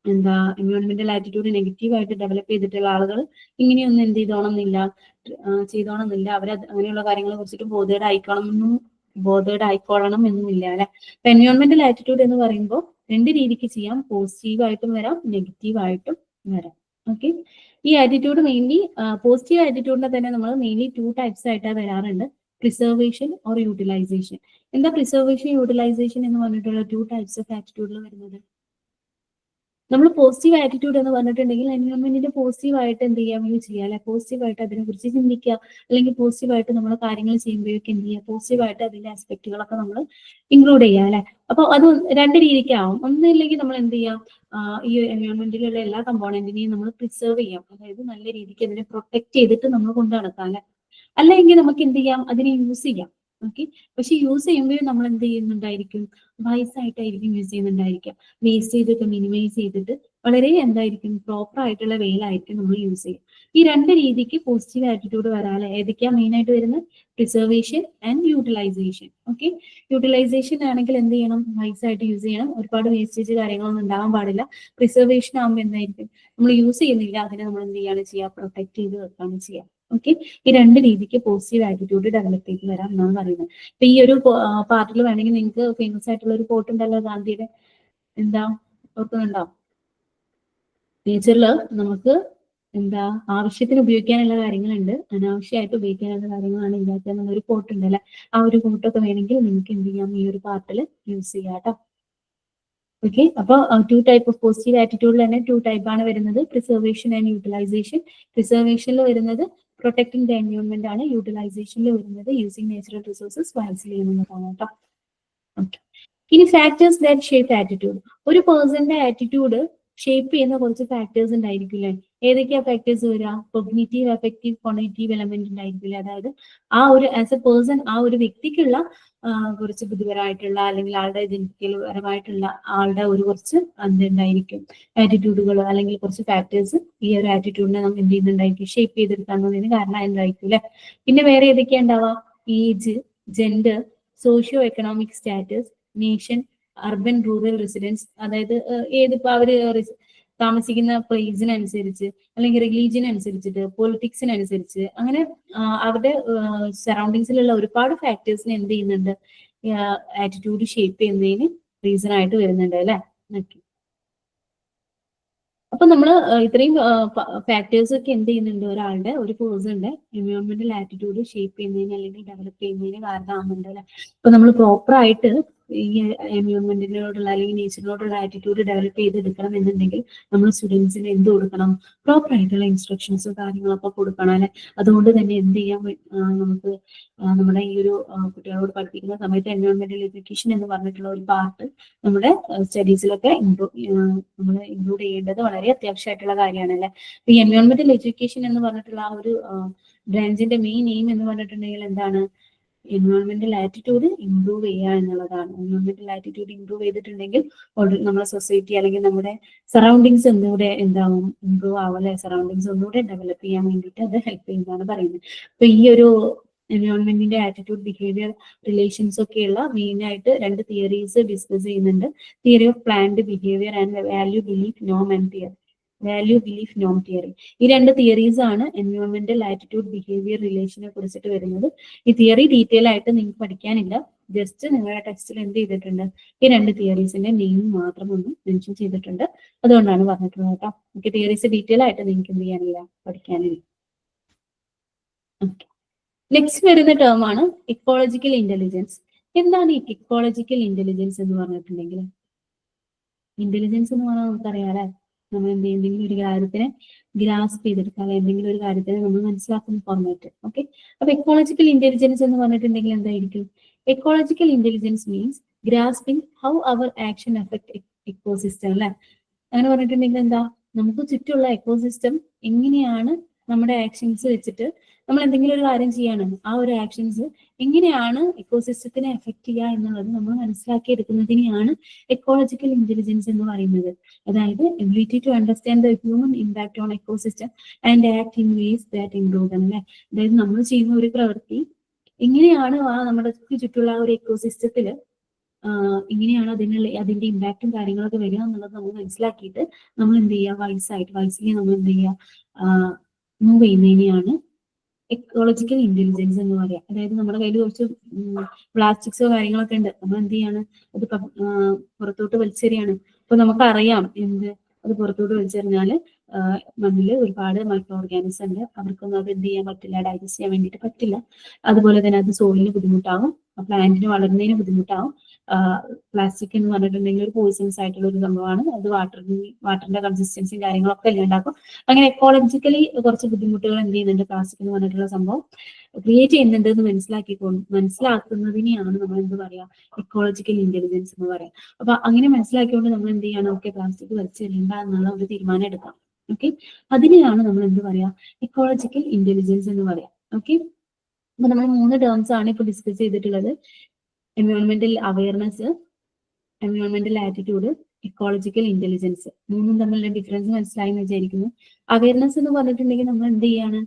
എൻവയോൺമെന്റൽ ആറ്റിറ്റ്യൂഡ് നെഗറ്റീവ് ആയിട്ട് ഡെവലപ്പ് ചെയ്തിട്ടുള്ള ആളുകൾ ഇങ്ങനെയൊന്നും എന്ത് ചെയ്തോണമെന്നില്ല, അവർ അങ്ങനെയുള്ള കാര്യങ്ങളെ കുറിച്ചിട്ട് ബോധേഡ് ആയിക്കോളണം എന്നുമില്ല അല്ലെ. അപ്പൊ എൻവയോൺമെന്റൽ ആറ്റിറ്റ്യൂഡ് എന്ന് പറയുമ്പോൾ രണ്ട് രീതിക്ക് ചെയ്യാം, പോസിറ്റീവ് ആയിട്ടും വരാം, നെഗറ്റീവ് ആയിട്ടും വരാം. ഓക്കെ, ഈ ആറ്റിറ്റ്യൂഡ് മെയിൻലി പോസിറ്റീവ് ആറ്റിറ്റ്യൂഡിനെ തന്നെ നമ്മൾ മെയിൻലി 2 ടൈപ്സ് ആയിട്ടാണ് വരാറുണ്ട്, പ്രിസർവേഷൻ ഓർ യൂട്ടിലൈസേഷൻ. എന്താ പ്രിസർവേഷൻ യൂട്ടിലൈസേഷൻ എന്ന് പറഞ്ഞിട്ടുള്ള 2 ടൈപ്സ് ഓഫ് ആറ്റിറ്റ്യൂഡിൽ വരുന്നത്? നമ്മൾ പോസിറ്റീവ് ആറ്റിറ്റ്യൂഡ് എന്ന് പറഞ്ഞിട്ടുണ്ടെങ്കിൽ എൻവയോൺമെന്റിന്റെ പോസിറ്റീവായിട്ട് എന്ത് ചെയ്യാൻ വേണ്ടി ചെയ്യുക അല്ലെ, പോസിറ്റീവായിട്ട് അതിനെക്കുറിച്ച് ചിന്തിക്കുക, അല്ലെങ്കിൽ പോസിറ്റീവായിട്ട് നമ്മൾ കാര്യങ്ങൾ ചെയ്യുമ്പോഴേക്ക് എന്ത് ചെയ്യുക, പോസിറ്റീവായിട്ട് അതിന്റെ ആസ്പെക്റ്റുകളൊക്കെ നമ്മൾ ഇൻക്ലൂഡ് ചെയ്യുക അല്ലെ. അപ്പോൾ അത് രണ്ട് രീതിക്കാവും. ഒന്നില്ലെങ്കിൽ നമ്മൾ എന്ത് ചെയ്യാം, ഈ എൻവയോൺമെന്റിലുള്ള എല്ലാ കമ്പോണന്റിനെയും നമ്മൾ പ്രിസർവ് ചെയ്യാം, അതായത് നല്ല രീതിക്ക് അതിനെ പ്രൊട്ടക്ട് ചെയ്തിട്ട് നമ്മൾ കൊണ്ടു നടക്കാം അല്ലെ. അല്ലെങ്കിൽ നമുക്ക് എന്ത് ചെയ്യാം, അതിനെ യൂസ് ചെയ്യാം. ഓക്കെ, പക്ഷെ യൂസ് ചെയ്യുമ്പോഴും നമ്മൾ എന്ത് ചെയ്യുന്നുണ്ടായിരിക്കും, വൈസ് ആയിട്ടായിരിക്കും യൂസ് ചെയ്യുന്നുണ്ടായിരിക്കാം. വേസ്റ്റേജ് മിനിമൈസ് ചെയ്തിട്ട് വളരെ എന്തായിരിക്കും, പ്രോപ്പർ ആയിട്ടുള്ള വെയിലായിരിക്കും നമ്മൾ യൂസ് ചെയ്യുക. ഈ രണ്ട് രീതിക്ക് പോസിറ്റീവ് ആറ്റിറ്റ്യൂഡ് വരാതെ ഏതൊക്കെയാ മെയിൻ ആയിട്ട് വരുന്നത്? Preservation and utilisation. Okay, utilisation ആണെങ്കിൽ എന്ത് ചെയ്യണം, വൈസ് ആയിട്ട് യൂസ് ചെയ്യണം, ഒരുപാട് വേസ്റ്റേജ് കാര്യങ്ങളൊന്നും ഉണ്ടാവാൻ പാടില്ല. പ്രിസർവേഷൻ ആകുമ്പോൾ എന്തായിരിക്കും, നമ്മൾ യൂസ് ചെയ്യുന്നില്ല, അതിനെ നമ്മൾ എന്ത് ചെയ്യാണ് ചെയ്യുക, പ്രൊട്ടക്ട് ചെയ്ത് വെക്കാണ് ചെയ്യുക. ഓക്കെ, ഈ രണ്ട് രീതിക്ക് പോസിറ്റീവ് ആറ്റിറ്റ്യൂഡ് ഡെവലപ്പ് ചെയ്ത് വരാം എന്നാണ് പറയുന്നത്. അപ്പൊ ഈ ഒരു പാർട്ടിൽ വേണമെങ്കിൽ നിങ്ങൾക്ക് ഫേമസ് ആയിട്ടുള്ള ഒരു കോട്ട് ഉണ്ടല്ലോ ഗാന്ധിയുടെ, എന്താ ഓർക്കുന്നുണ്ടോ? നേച്ചറിൽ നമുക്ക് എന്താ ആവശ്യത്തിന് ഉപയോഗിക്കാനുള്ള കാര്യങ്ങളുണ്ട്, അനാവശ്യമായിട്ട് ഉപയോഗിക്കാനുള്ള കാര്യങ്ങളാണ് ഇല്ലാത്ത എന്നുള്ളൊരു കോട്ട് ഉണ്ടല്ലേ. ആ ഒരു കോട്ടൊക്കെ വേണമെങ്കിൽ നിങ്ങൾക്ക് എന്ത് ചെയ്യാം, ഈ ഒരു പാർട്ടിൽ യൂസ് ചെയ്യാം കേട്ടോ. ഓക്കെ, അപ്പോൾ 2 ടൈപ്പ് ഓഫ് പോസിറ്റീവ് ആറ്റിറ്റ്യൂഡിൽ തന്നെ 2 ടൈപ്പ് ആണ് വരുന്നത്, പ്രിസർവേഷൻ ആൻഡ് യൂട്ടിലൈസേഷൻ. പ്രിസർവേഷനിൽ വരുന്നത് പ്രൊട്ടക്ടിങ് ദ എൻവയോൺമെന്റ് ആണ്, യൂട്ടിലൈസേഷനിൽ വരുന്നത് യൂസിങ് നാച്ചുറൽ റിസോഴ്സസ് വൈസ്ലി എന്നുള്ളതാണ് കേട്ടോ. ഓക്കെ, ഇനി ഫാക്ടേഴ്സ് ദാറ്റ് ഷേപ്പ് ആറ്റിറ്റ്യൂഡ്. ഒരു പേഴ്സന്റെ ആറ്റിറ്റ്യൂഡ് ഷേപ്പ് ചെയ്യുന്ന കുറച്ച് ഫാക്ടേഴ്സ് ഉണ്ടായിരിക്കും അല്ലേ. ഏതൊക്കെയാ ഫാക്ടേഴ്സ് വരിക? കൊഗ്നിറ്റീവ്, അഫക്റ്റീവ്, കോഗ്നിറ്റീവ് എലമെന്റ് ഉണ്ടായിരിക്കില്ലേ. അതായത് ആ ഒരു ആസ് എ പേഴ്സൺ, ആ ഒരു വ്യക്തിക്കുള്ള കുറച്ച് ബുദ്ധിപരമായിട്ടുള്ള അല്ലെങ്കിൽ ആളുടെ ജനറ്റിക്കൽ പരമായിട്ടുള്ള ആളുടെ ഒരു കുറച്ച് എന്തുണ്ടായിരിക്കും, ആറ്റിറ്റ്യൂഡുകൾ അല്ലെങ്കിൽ കുറച്ച് ഫാക്ടേഴ്സ് ഈ ഒരു ആറ്റിറ്റ്യൂഡിനെ നമ്മൾ എന്ത് ചെയ്യുന്നുണ്ടായിരിക്കും, ഷേപ്പ് ചെയ്തെടുക്കാവുന്നതിന് കാരണം എന്തായിരിക്കും അല്ലെ. പിന്നെ വേറെ ഏതൊക്കെയാ ഉണ്ടാവുക? Age, gender, socio economic status, nation, urban rural residence, അതായത് ഏതിപ്പോ അവര് താമസിക്കുന്ന പ്ലേസിനനുസരിച്ച് അല്ലെങ്കിൽ റിലീജിയനനുസരിച്ചിട്ട്, പൊളിറ്റിക്സിനനുസരിച്ച്, അങ്ങനെ അവരുടെ സറൗണ്ടിങ്സിലുള്ള ഒരുപാട് ഫാക്ടേഴ്സിനെ എന്ത് ചെയ്യുന്നുണ്ട്, ആറ്റിറ്റ്യൂഡ് ഷേപ്പ് ചെയ്യുന്നതിന് റീസൺ ആയിട്ട് വരുന്നുണ്ട് അല്ലെ. ഓക്കെ, അപ്പൊ നമ്മൾ ഇത്രയും ഫാക്ടേഴ്സ് ഒക്കെ എന്ത് ചെയ്യുന്നുണ്ട്, ഒരാളുടെ ഒരു പേഴ്സണിന്റെ എൻവയോൺമെന്റൽ ആറ്റിറ്റ്യൂഡ് ഷേപ്പ് ചെയ്യുന്നതിന് അല്ലെങ്കിൽ ഡെവലപ്പ് ചെയ്യുന്നതിന് കാരണമാകുന്നുണ്ട് അല്ലെ. അപ്പൊ നമ്മൾ പ്രോപ്പർ ആയിട്ട് ഈ എൻവയോൺമെന്റിനോടുള്ള അല്ലെങ്കിൽ നേച്ചറിനോടുള്ള ആറ്റിറ്റ്യൂഡ് ഡെവലപ്പ് ചെയ്തെടുക്കണം എന്നുണ്ടെങ്കിൽ നമ്മൾ സ്റ്റുഡൻസിന് എന്ത് കൊടുക്കണം, പ്രോപ്പർ ആയിട്ടുള്ള ഇൻസ്ട്രക്ഷൻസും കാര്യങ്ങളൊക്കെ കൊടുക്കണം അല്ലെ. അതുകൊണ്ട് തന്നെ എന്ത് ചെയ്യാൻ നമുക്ക് നമ്മുടെ ഈ ഒരു കുട്ടികളോട് പഠിപ്പിക്കുന്ന സമയത്ത് എൻവയോൺമെന്റൽ എഡ്യൂക്കേഷൻ എന്ന് പറഞ്ഞിട്ടുള്ള ഒരു പാർട്ട് നമ്മുടെ സ്റ്റഡീസിലൊക്കെ നമ്മൾ ഇൻക്ലൂഡ് ചെയ്യേണ്ടത് വളരെ അത്യാവശ്യമായിട്ടുള്ള കാര്യമാണ് അല്ലെ. ഈ എൻവയോൺമെന്റൽ എഡ്യൂക്കേഷൻ എന്ന് പറഞ്ഞിട്ടുള്ള ആ ഒരു ബ്രാഞ്ചിന്റെ മെയിൻ എയിം എന്ന് പറഞ്ഞിട്ടുണ്ടെങ്കിൽ എന്താണ്, എൻവയോൺമെന്റൽ ആറ്റിറ്റ്യൂഡ് ഇംപ്രൂവ് ചെയ്യുക എന്നുള്ളതാണ്. എൻവയോൺമെന്റൽ ആറ്റിറ്റ്യൂഡ് ഇംപ്രൂവ് ചെയ്തിട്ടുണ്ടെങ്കിൽ നമ്മുടെ സൊസൈറ്റി അല്ലെങ്കിൽ നമ്മുടെ സറൗണ്ടിങ്സ് ഒന്നുകൂടെ എന്താവും, ഇംപ്രൂവ് ആവല്ലേ, സറൗണ്ടിങ്സ് ഒന്നുകൂടെ ഡെവലപ്പ് ചെയ്യാൻ വേണ്ടിയിട്ട് അത് ഹെൽപ്പ് ചെയ്യുന്നതാണ് പറയുന്നത്. അപ്പൊ ഈ ഒരു എൻവയോൺമെന്റിന്റെ ആറ്റിറ്റ്യൂഡ്, ബിഹേവിയർ, റിലേഷൻസ് ഒക്കെയുള്ള മെയിൻ ആയിട്ട് 2 തിയറീസ് ഡിസ്കസ് ചെയ്യുന്നുണ്ട്. Theory of planned behaviour and value belief Noam and theory. Value belief Noam theory, ഈ 2 തിയറീസ് ആണ് എൻവയോൺമെന്റൽ ആറ്റിറ്റ്യൂഡ് ബിഹേവിയർ റിലേഷനെ കുറിച്ചിട്ട് വരുന്നത്. ഈ തിയറി ഡീറ്റെയിൽ ആയിട്ട് നിങ്ങൾക്ക് പഠിക്കാനില്ല, ജസ്റ്റ് നിങ്ങളുടെ ടെക്സ്റ്റിൽ എന്ത് ചെയ്തിട്ടുണ്ട്, ഈ 2 തിയറീസിന്റെ നെയിം മാത്രം ഒന്ന് മെൻഷൻ ചെയ്തിട്ടുണ്ട്, അതുകൊണ്ടാണ് പറഞ്ഞിട്ടുള്ളത് കേട്ടോ. നമുക്ക് തിയറീസ് ഡീറ്റെയിൽ ആയിട്ട് നിങ്ങൾക്ക് എന്ത് ചെയ്യാനില്ല, പഠിക്കാനില്ല. ഓക്കെ, നെക്സ്റ്റ് വരുന്ന ടേം ആണ് ഇക്കോളജിക്കൽ ഇന്റലിജൻസ്. എന്താണ് ഈ ഇക്കോളജിക്കൽ ഇന്റലിജൻസ് എന്ന് പറഞ്ഞിട്ടുണ്ടെങ്കിൽ? ഇന്റലിജൻസ് എന്ന് പറഞ്ഞാൽ നമുക്കറിയാം അല്ലെ, നമ്മൾ എന്തെങ്കിലും ഒരു കാര്യത്തിനെ ഗ്രാസ്പ് ചെയ്തെടുക്കുക, എന്തെങ്കിലും ഒരു കാര്യത്തിനെ നമ്മൾ മനസ്സിലാക്കുന്ന ഫോർമാറ്റ്. ഓക്കെ, അപ്പൊ എക്കോളജിക്കൽ ഇന്റലിജൻസ് എന്ന് പറഞ്ഞിട്ടുണ്ടെങ്കിൽ എന്തായിരിക്കും? Ecological intelligence means grasping how our action affect ecosystem അല്ലെ. അങ്ങനെ പറഞ്ഞിട്ടുണ്ടെങ്കിൽ എന്താ, നമുക്ക് ചുറ്റുമുള്ള എക്കോസിസ്റ്റം എങ്ങനെയാണ് നമ്മുടെ ആക്ഷൻസ് വെച്ചിട്ട് നമ്മൾ എന്തെങ്കിലും ഒരു കാര്യം ചെയ്യാണ്, ആ ഒരു ആക്ഷൻസ് എങ്ങനെയാണ് എക്കോസിസ്റ്റത്തിനെ എഫക്ട് ചെയ്യുക എന്നുള്ളത് നമ്മൾ മനസ്സിലാക്കിയെടുക്കുന്നതിനെയാണ് എക്കോളജിക്കൽ ഇന്റലിജൻസ് എന്ന് പറയുന്നത്. അതായത് ability to understand the human impact on ecosystem and act in ways that improve them അല്ലെ. അതായത് നമ്മൾ ചെയ്യുന്ന ഒരു പ്രവൃത്തി എങ്ങനെയാണ് നമ്മുടെ ചുറ്റുള്ള ഒരു എക്കോസിസ്റ്റത്തില് ഇങ്ങനെയാണ് അതിന്റെ ഇമ്പാക്റ്റും കാര്യങ്ങളൊക്കെ വരിക എന്നുള്ളത് നമ്മൾ മനസ്സിലാക്കിയിട്ട് നമ്മൾ എന്ത് ചെയ്യുക, വൈസ്ലി നമ്മൾ എന്ത് ചെയ്യുക, മൂവ് ചെയ്യുന്നതിനെയാണ് എക്കോളജിക്കൽ ഇന്റലിജൻസ് എന്ന് പറയാം. അതായത് നമ്മുടെ കയ്യിൽ കുറച്ച് പ്ലാസ്റ്റിക്സോ കാര്യങ്ങളൊക്കെ ഉണ്ട്, നമ്മൾ എന്ത് ചെയ്യാണ്, അത് പുറത്തോട്ട് വലിച്ചെറിയാണ്. അപ്പൊ നമുക്കറിയാം അത് പുറത്തോട്ട് വലിച്ചെറിഞ്ഞാല് മണ്ണില് ഒരുപാട് മൈക്രോ ഓർഗാനിസം ഉണ്ട്, അവർക്കൊന്നും അത് എന്ത് ചെയ്യാൻ പറ്റില്ല, ഡൈജസ്റ്റ് ചെയ്യാൻ വേണ്ടിയിട്ട് പറ്റില്ല. അതുപോലെ തന്നെ അത് സോയിലിന് ബുദ്ധിമുട്ടാകും, പ്ലാന്റിന് വളരുന്നതിന് ബുദ്ധിമുട്ടാവും. പ്ലാസ്റ്റിക് എന്ന് പറഞ്ഞിട്ടുണ്ടെങ്കിൽ ഒരു പോയിസൺസ് ആയിട്ടുള്ള ഒരു സംഭവമാണ്. അത് വാട്ടറിന്റെ കൺസിസ്റ്റൻസിയും കാര്യങ്ങളൊക്കെ എല്ലാം ഉണ്ടാക്കും. അങ്ങനെ എക്കോളജിക്കലി കുറച്ച് ബുദ്ധിമുട്ടുകൾ എന്ത് ചെയ്യുന്നുണ്ട് പ്ലാസ്റ്റിക് എന്ന് പറഞ്ഞിട്ടുള്ള സംഭവം ക്രിയേറ്റ് ചെയ്യുന്നുണ്ട് എന്ന് മനസ്സിലാക്കുന്നതിനെയാണ് നമ്മൾ എന്ത് പറയാ, എക്കോളജിക്കൽ ഇന്റലിജൻസ് എന്ന് പറയാം. അപ്പൊ അങ്ങനെ മനസ്സിലാക്കിക്കൊണ്ട് നമ്മൾ എന്ത് ചെയ്യണം, ഓക്കെ പ്ലാസ്റ്റിക് വലിച്ചെറിയണ്ട എന്നുള്ള ഒരു തീരുമാനം എടുക്കാം. ഓക്കെ, അതിനെയാണ് നമ്മൾ എന്ത് പറയാ, എക്കോളജിക്കൽ ഇന്റലിജൻസ് എന്ന് പറയാം. ഓക്കെ, അപ്പൊ നമ്മൾ 3 ടേംസ് ആണ് ഇപ്പൊ ഡിസ്കസ് ചെയ്തിട്ടുള്ളത്. എൻവയോൺമെന്റൽ അവയർനെസ്, എൻവയോൺമെന്റൽ ആറ്റിറ്റ്യൂഡ്, ഇക്കോളജിക്കൽ ഇന്റലിജൻസ്. മൂന്നും തമ്മിലുള്ള ഡിഫറൻസ് മനസ്സിലായി എന്ന് വിചാരിക്കുന്നു. അവയർനെസ് എന്ന് പറഞ്ഞിട്ടുണ്ടെങ്കിൽ നമ്മൾ എന്ത് ചെയ്യാണ്,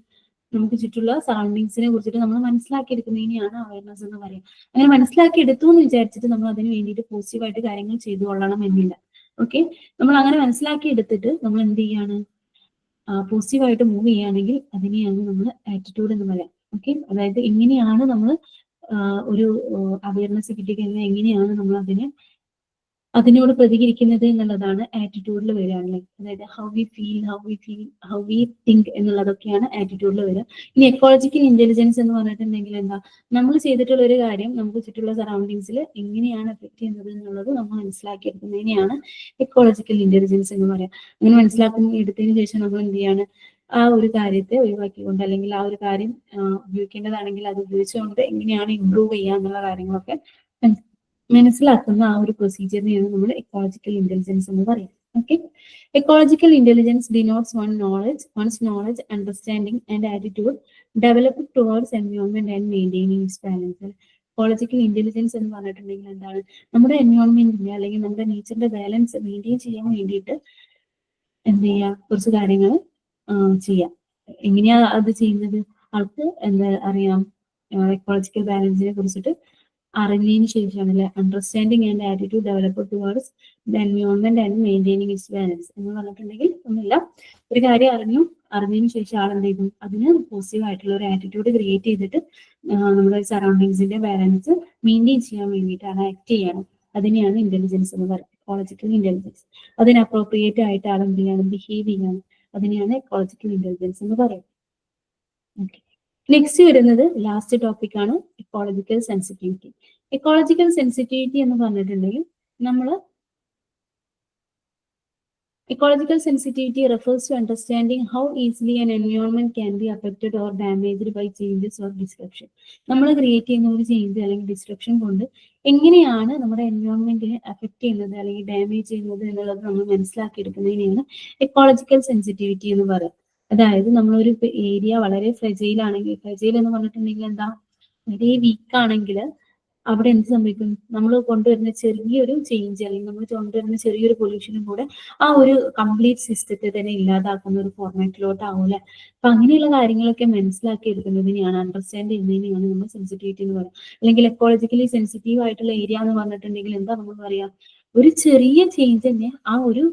നമുക്ക് ചുറ്റുള്ള സറൗണ്ടിങ്സിനെ കുറിച്ചിട്ട് നമ്മൾ മനസ്സിലാക്കിയെടുക്കുന്നതിനെയാണ് അവയർനെസ് എന്ന് പറയുക. അങ്ങനെ മനസ്സിലാക്കി എടുത്തു എന്ന് വിചാരിച്ചിട്ട് നമ്മൾ അതിന് വേണ്ടിയിട്ട് പോസിറ്റീവായിട്ട് കാര്യങ്ങൾ ചെയ്തു കൊള്ളണം എന്നില്ല. ഓക്കെ, നമ്മൾ അങ്ങനെ മനസ്സിലാക്കി എടുത്തിട്ട് നമ്മൾ എന്ത് ചെയ്യാണ്, പോസിറ്റീവായിട്ട് മൂവ് ചെയ്യുകയാണെങ്കിൽ അതിനെയാണ് നമ്മൾ ആറ്റിറ്റ്യൂഡ് എന്ന് പറയാം. ഓക്കെ, അതായത് എങ്ങനെയാണ് നമ്മൾ ഒരു അവയർനെസ് കിട്ടിക്കഴിഞ്ഞാൽ എങ്ങനെയാണ് നമ്മൾ അതിനോട് പ്രതികരിക്കുന്നത് എന്നുള്ളതാണ് ആറ്റിറ്റ്യൂഡിൽ വരികയാണല്ലേ. അതായത് how we feel, how we think എന്നുള്ളതൊക്കെയാണ് ആറ്റിറ്റ്യൂഡിൽ വരിക. ഇനി എക്കോളജിക്കൽ ഇന്റലിജൻസ് എന്ന് പറഞ്ഞിട്ടുണ്ടെങ്കിൽ എന്താ, നമ്മൾ ചെയ്തിട്ടുള്ള ഒരു കാര്യം നമുക്ക് ചുറ്റുള്ള സറൗണ്ടിങ്സിൽ എങ്ങനെയാണ് എഫക്ട് ചെയ്യുന്നത് എന്നുള്ളത് നമ്മൾ മനസ്സിലാക്കിയെടുക്കുന്നതിനെയാണ് എക്കോളജിക്കൽ ഇന്റലിജൻസ് എന്ന് പറയാം. അങ്ങനെ എടുത്തതിന് ശേഷം നമ്മൾ എന്ത് ചെയ്യാണ്, ആ ഒരു കാര്യത്തെ ഒഴിവാക്കിക്കൊണ്ട് അല്ലെങ്കിൽ ആ ഒരു കാര്യം ഉപയോഗിക്കേണ്ടതാണെങ്കിൽ അത് ഉപയോഗിച്ചുകൊണ്ട് എങ്ങനെയാണ് ഇംപ്രൂവ് ചെയ്യുക എന്നുള്ള കാര്യങ്ങളൊക്കെ മനസ്സിലാക്കുന്ന ആ ഒരു പ്രൊസീജിയറിനെയാണ് നമ്മൾ എക്കോളജിക്കൽ ഇന്റലിജൻസ് എന്ന് പറയുന്നത്. Okay, ecological intelligence denotes one's knowledge, understanding and attitude developed towards environment and maintaining its balance. Ecological intelligence എന്ന് പറഞ്ഞിട്ടുണ്ടെങ്കിൽ എന്താണ്, നമ്മുടെ എൻവയോൺമെന്റിന്റെ അല്ലെങ്കിൽ നമ്മുടെ നേച്ചറിന്റെ ബാലൻസ് മെയിൻറ്റെയിൻ ചെയ്യാൻ വേണ്ടിയിട്ട് എന്ത് ചെയ്യുക, കുറച്ച് കാര്യങ്ങൾ ചെയ്യാം. എങ്ങനെയാ അത് ചെയ്യുന്നത്, ആൾക്ക് എന്താ അറിയാം, എക്കോളജിക്കൽ ബാലൻസിനെ കുറിച്ചിട്ട് അറിഞ്ഞതിന് ശേഷമാണ് അല്ലെ, understanding and attitude develop towards the environment and maintaining it's balance എന്ന് പറഞ്ഞിട്ടുണ്ടെങ്കിൽ ഒന്നുമില്ല, ഒരു കാര്യം അറിഞ്ഞതിന് ശേഷം ആൾ എന്ത് ചെയ്തു, അതിന് പോസിറ്റീവ് ആയിട്ടുള്ള ഒരു ആറ്റിറ്റ്യൂഡ് ക്രിയേറ്റ് ചെയ്തിട്ട് നമ്മുടെ സറൗണ്ടിങ്സിന്റെ ബാലൻസ് മെയിൻറ്റെയിൻ ചെയ്യാൻ വേണ്ടിയിട്ടാണ് ആക്ട് ചെയ്യണം. അതിനെയാണ് ഇന്റലിജൻസ് എന്ന് പറയുന്നത്, എക്കോളജിക്കൽ ഇന്റലിജൻസ്. അതിന് അപ്രോപ്രിയേറ്റ് ആയിട്ട് ആൾ എന്ത് ചെയ്യണം, ബിഹേവ് ചെയ്യണം. അതിനെയാണ് എക്കോളജിക്കൽ ഇന്റലിജൻസ് എന്ന് പറയുന്നത്. ഓക്കെ, നെക്സ്റ്റ് വരുന്നത് ലാസ്റ്റ് ടോപ്പിക് ആണ് എക്കോളജിക്കൽ സെൻസിറ്റിവിറ്റി. എക്കോളജിക്കൽ സെൻസിറ്റിവിറ്റി എന്ന് പറഞ്ഞിട്ടുണ്ടെങ്കിൽ ecological sensitivity refers to understanding how easily an environment can be affected or damaged by changes or disruption. നമ്മൾ ക്രിയേറ്റ് ചെയ്യുന്ന ഒരു ചേഞ്ച് അല്ലെങ്കിൽ ഡിസ്ട്രപ്ഷൻ കൊണ്ട് എങ്ങനെയാണ് നമ്മുടെ എൻവയോൺമെന്റിനെ അഫക്ട് ചെയ്യുന്നത് അല്ലെങ്കിൽ ഡാമേജ് ചെയ്യുന്നത് എന്നുള്ളത് നമ്മൾ മനസ്സിലാക്കിയെടുക്കുന്നതിനെയാണ് എക്കോളജിക്കൽ സെൻസിറ്റിവിറ്റി എന്ന് പറയുന്നത്. അതായത് നമ്മളൊരു ഏരിയ വളരെ ഫ്രജൈൽ ആണെങ്കിൽ, ഫ്രജൈൽ എന്ന് പറഞ്ഞിട്ടുണ്ടെങ്കിൽ എന്താ, വളരെ വീക്ക് ആണെങ്കിൽ അവിടെ എന്ത് സംഭവിക്കും, നമ്മൾ കൊണ്ടുവരുന്ന ചെറിയൊരു ചേഞ്ച് അല്ലെങ്കിൽ നമ്മൾ കൊണ്ടുവരുന്ന ചെറിയൊരു പൊല്യൂഷനും കൂടെ ആ ഒരു കംപ്ലീറ്റ് സിസ്റ്റത്തെ തന്നെ ഇല്ലാതാക്കുന്ന ഒരു ഫോർമാറ്റിലോട്ടാവൂലെ. അപ്പൊ അങ്ങനെയുള്ള കാര്യങ്ങളൊക്കെ മനസ്സിലാക്കി എടുക്കുന്നതിനെയാണ്, അണ്ടർസ്റ്റാൻഡ് ചെയ്യുന്നതിനെയാണ് നമ്മൾ സെൻസിറ്റിവിറ്റി എന്ന് പറയുന്നത്. അല്ലെങ്കിൽ എക്കോളജിക്കലി സെൻസിറ്റീവ് ആയിട്ടുള്ള ഏരിയ എന്ന് പറഞ്ഞിട്ടുണ്ടെങ്കിൽ എന്താ നമ്മൾ പറയാ, ഒരു ചെറിയ ചേഞ്ച് തന്നെ ആ ഒരു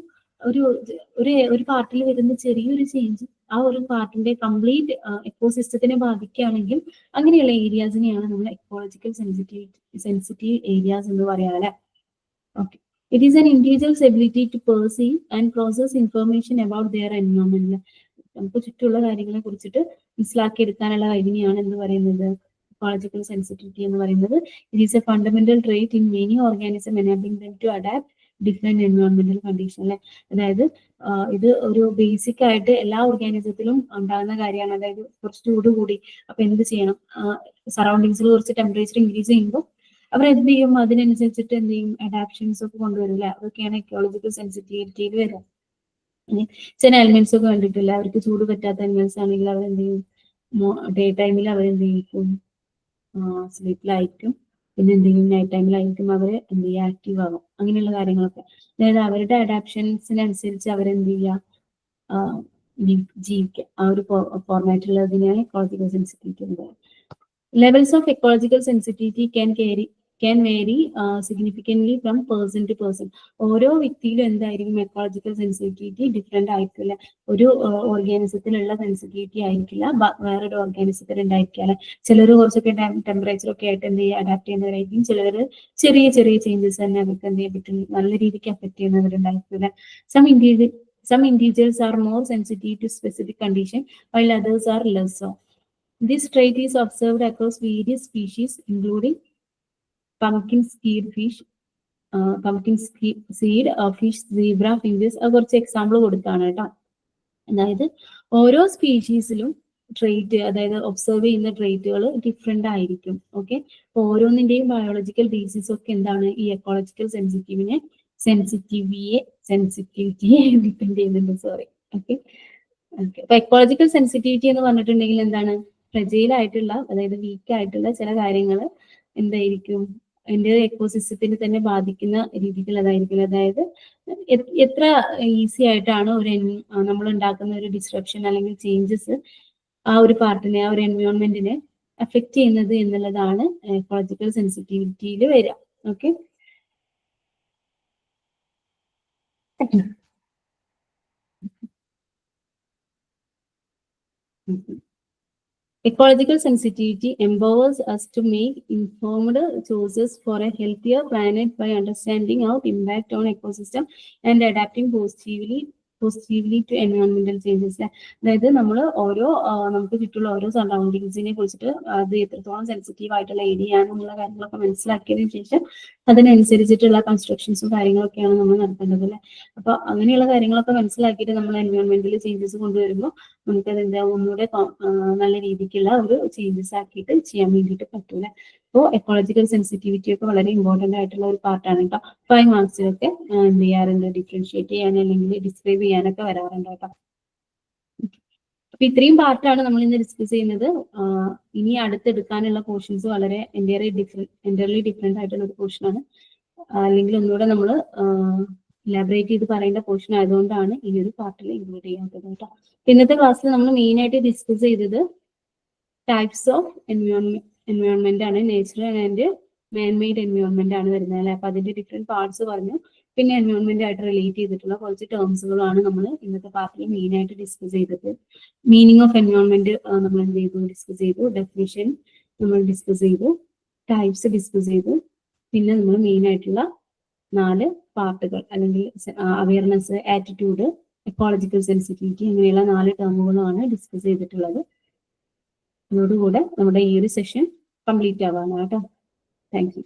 പാർട്ടിൽ വരുന്ന ചെറിയൊരു ചേഞ്ച് ആ ഒരു പാർട്ടിന്റെ കംപ്ലീറ്റ് എക്കോസിസ്റ്റത്തിനെ ബാധിക്കുകയാണെങ്കിൽ അങ്ങനെയുള്ള ഏരിയാസിനെയാണ് നമ്മൾ എക്കോളജിക്കൽ സെൻസിറ്റീവ് ഏരിയാസ് എന്ന് പറയാം അല്ലെ. Okay, it is an individual's ability to perceive and process information about their environment. നമുക്ക് ചുറ്റുള്ള കാര്യങ്ങളെ കുറിച്ചിട്ട് മനസ്സിലാക്കിയെടുക്കാനുള്ള കഴിവിനെയാണ് എന്ത് പറയുന്നത്, എക്കോളജിക്കൽ സെൻസിറ്റിവിറ്റി എന്ന് പറയുന്നത്. It is a fundamental trait in many organism enabling them to adapt different എൻവയോൺമെന്റൽ കണ്ടീഷൻ അല്ലെ. അതായത് ഇത് ഒരു ബേസിക് ആയിട്ട് എല്ലാ ഓർഗാനിസത്തിലും ഉണ്ടാകുന്ന കാര്യമാണ്. അതായത് കുറച്ച് ചൂട് കൂടി, അപ്പൊ എന്ത് ചെയ്യണം, സറൗണ്ടിങ്സിൽ കുറച്ച് ടെമ്പറേച്ചർ ഇൻക്രീസ് ചെയ്യുമ്പോൾ അവർ എന്ത് ചെയ്യും, അതിനനുസരിച്ചിട്ട് എന്ത് ചെയ്യും, അഡാപ്ഷൻസ് ഒക്കെ കൊണ്ടുവരും അല്ലെ. അതൊക്കെയാണ് എക്കോളജിക്കൽ സെൻസിറ്റിവിറ്റിയിൽ വരിക. ചില എലിമെന്റ്സ് ഒക്കെ കണ്ടിട്ടില്ല, അവർക്ക് ചൂട് പറ്റാത്ത എലിമെന്റ്സ് ആണെങ്കിൽ അവർ എന്ത് ചെയ്യും, ഡേ ടൈമിൽ അവരെന്ത് ചെയ്യും, സ്ലീപ്പിലായിരിക്കും. പിന്നെ എന്തെങ്കിലും നൈറ്റ് ടൈമിലായിരിക്കും അവർ എന്ത് ചെയ്യുക, ആക്റ്റീവ് ആകും. അങ്ങനെയുള്ള കാര്യങ്ങളൊക്കെ, അതായത് അവരുടെ അഡാപ്ഷൻസിനനുസരിച്ച് അവരെന്ത് ചെയ്യുക, ജീവിക്കുക. ആ ഒരു ഫോർമാറ്റുള്ളതിനെയാണ് എക്കോളജിക്കൽ സെൻസിറ്റിവിറ്റി എന്ന് പറയുന്നത്. Levels of ecological sensitivity can vary significantly from person to person. ഓരോ വ്യക്തിയിലും എന്തായിരിക്കും എക്കോളജിക്കൽ സെൻസിറ്റിവിറ്റി ഡിഫറെന്റ് ആയിരിക്കില്ല. ഒരു ഓർഗാനിസത്തിലുള്ള സെൻസിറ്റിവിറ്റി ആയിരിക്കില്ല വേറൊരു ഓർഗാനിസത്തിൽ ഉണ്ടായിരിക്കില്ല. ചിലർ കുറച്ചൊക്കെ ടെമ്പറേച്ചർ ഒക്കെ ആയിട്ട് എന്ത് ചെയ്യുക, അഡാപ്റ്റ് ചെയ്യുന്നവരായിരിക്കും. ചിലർ ചെറിയ ചെറിയ ചേഞ്ചസ് തന്നെ അവർക്ക് എന്ത് ചെയ്യാൻ പറ്റും, നല്ല രീതിക്ക് affect ചെയ്യുന്നവരുണ്ടായിരിക്കില്ല. Some individuals are more sensitive to specific condition while others are less so. This trait is observed across various species including pumpkin seed fish, pumpkin seed fish, zebra finches, അത് കുറച്ച് example കൊടുത്താണ് കേട്ടോ. അതായത് ഓരോ സ്പീഷീസിലും trait, അതായത് observe ചെയ്യുന്ന ട്രേറ്റുകൾ different ആയിരിക്കും. Okay, ഓരോന്നിന്റെയും ബയോളജിക്കൽ ബേസിസ് ഒക്കെ എന്താണ് ഈ എക്കോളജിക്കൽ സെൻസിറ്റിവിറ്റിയെ ഡിപ്പെൻഡ് ചെയ്യുന്നുണ്ട്. സോറി. ഓക്കെ ഓക്കെ, അപ്പൊ എക്കോളജിക്കൽ സെൻസിറ്റിവിറ്റി എന്ന് പറഞ്ഞിട്ടുണ്ടെങ്കിൽ എന്താണ്, ഫ്രജൈൽ ആയിട്ടുള്ള, അതായത് വീക്ക് ആയിട്ടുള്ള ചില കാര്യങ്ങൾ എന്തായിരിക്കും അതിന്റെ എക്കോസിസ്റ്റത്തിന് തന്നെ ബാധിക്കുന്ന രീതിയിലുള്ളതായിരിക്കും. അതായത് എത്ര ഈസി ആയിട്ടാണ് നമ്മൾ ഉണ്ടാക്കുന്ന ഒരു ഡിസ്ട്രപ്ഷൻ അല്ലെങ്കിൽ ചേഞ്ചസ് ആ ഒരു പാർട്ടിനെ, ആ ഒരു എൻവയോൺമെന്റിനെ അഫക്റ്റ് ചെയ്യുന്നത് എന്നുള്ളതാണ് എക്കോളജിക്കൽ സെൻസിറ്റിവിറ്റിയിൽ വരിക. Okay, ecological sensitivity empowers us to make informed choices for a healthier planet by understanding our impact on ecosystem and adapting positively to environmental changes. അതായത് നമ്മൾ നമുക്ക് ചുറ്റുള്ള ഓരോ സറൗണ്ടിങ്സിനെ കുറിച്ചിട്ട് അത് എത്രത്തോളം സെൻസിറ്റീവ് ആയിട്ടുള്ള ഏരിയ ആണെന്നുള്ള കാര്യങ്ങളൊക്കെ മനസ്സിലാക്കിയതിനു ശേഷം അതിനനുസരിച്ചിട്ടുള്ള കൺസ്ട്രക്ഷൻസും കാര്യങ്ങളൊക്കെയാണ് നമ്മൾ നടത്തേണ്ടത് അല്ലേ. അപ്പൊ അങ്ങനെയുള്ള കാര്യങ്ങളൊക്കെ മനസ്സിലാക്കിയിട്ട് നമ്മൾ എൻവയോൺമെന്റൽ ചേഞ്ചസ് കൊണ്ടുവരുമ്പോൾ നമുക്കത് എന്താ ഒന്നുകൂടെ നല്ല രീതിക്കുള്ള ഒരു ചേഞ്ചസ് ആക്കിയിട്ട് ചെയ്യാൻ വേണ്ടിയിട്ട് പറ്റൂല. അപ്പോൾ എക്കോളജിക്കൽ സെൻസിറ്റിവിറ്റി ഒക്കെ വളരെ ഇമ്പോർട്ടന്റ് ആയിട്ടുള്ള ഒരു പാർട്ടാണ് കേട്ടോ. 5 മാർക്സിലൊക്കെ എന്ത് ചെയ്യാറുണ്ട്, ഡിഫറൻഷിയേറ്റ് ചെയ്യാൻ അല്ലെങ്കിൽ ഡിസ്ക്രൈബ് ചെയ്യാനൊക്കെ വരാറുണ്ട് കേട്ടോ. അപ്പൊ ഇത്രയും പാർട്ടാണ് നമ്മൾ ഇന്ന് ഡിസ്കസ് ചെയ്യുന്നത്. ഇനി അടുത്തെടുക്കാനുള്ള പോർഷൻസ് വളരെ എൻറ്റയർലി ഡിഫറെന്റ് ആയിട്ടുള്ള ഒരു പോർഷനാണ്. അല്ലെങ്കിൽ ഒന്നുകൂടെ നമ്മൾ ഇലാബറേറ്റ് ചെയ്ത് പറയേണ്ട പോർഷൻ ആയതുകൊണ്ടാണ് ഈ ഒരു പാർട്ടിൽ ഇൻക്ലൂഡ് ചെയ്യാത്തത് കേട്ടോ. ഇന്നത്തെ ക്ലാസ്സിൽ നമ്മൾ മെയിൻ ആയിട്ട് ഡിസ്കസ് ചെയ്തത് ടൈപ്സ് ഓഫ് എൻവയോൺമെന്റ് ആണ്. നേച്ചുറൽ ആൻഡ് മാൻമെയ്ഡ് എൻവയോൺമെന്റ് ആണ് വരുന്നത് അല്ലെ. അപ്പൊ അതിന്റെ ഡിഫറെന്റ് പാർട്സ് പറഞ്ഞു. പിന്നെ എൻവയോൺമെന്റ് ആയിട്ട് റിലേറ്റ് ചെയ്തിട്ടുള്ള കുറച്ച് ടേംസുകളാണ് നമ്മൾ ഇന്നത്തെ പാർട്ടിൽ മെയിൻ ആയിട്ട് ഡിസ്കസ് ചെയ്തത്. മീനിങ് ഓഫ് എൻവയോൺമെന്റ് നമ്മൾ എന്ത് ചെയ്തു, ഡിസ്കസ് ചെയ്തു. ഡെഫിനിഷൻ നമ്മൾ ഡിസ്കസ് ചെയ്തു. ടൈപ്സ് ഡിസ്കസ് ചെയ്തു. പിന്നെ നമ്മൾ മെയിൻ ആയിട്ടുള്ള 4 പാർട്ടുകൾ അല്ലെങ്കിൽ അവയർനെസ്, ആറ്റിറ്റ്യൂഡ്, എക്കോളജിക്കൽ സെൻസിറ്റിവിറ്റി, അങ്ങനെയുള്ള 4 ടേമുകളാണ് ഡിസ്കസ് ചെയ്തിട്ടുള്ളത്. അതോടുകൂടെ നമ്മുടെ ഈ ഒരു സെഷൻ കംപ്ലീറ്റ് ആവാണ് കേട്ടോ. Thank you.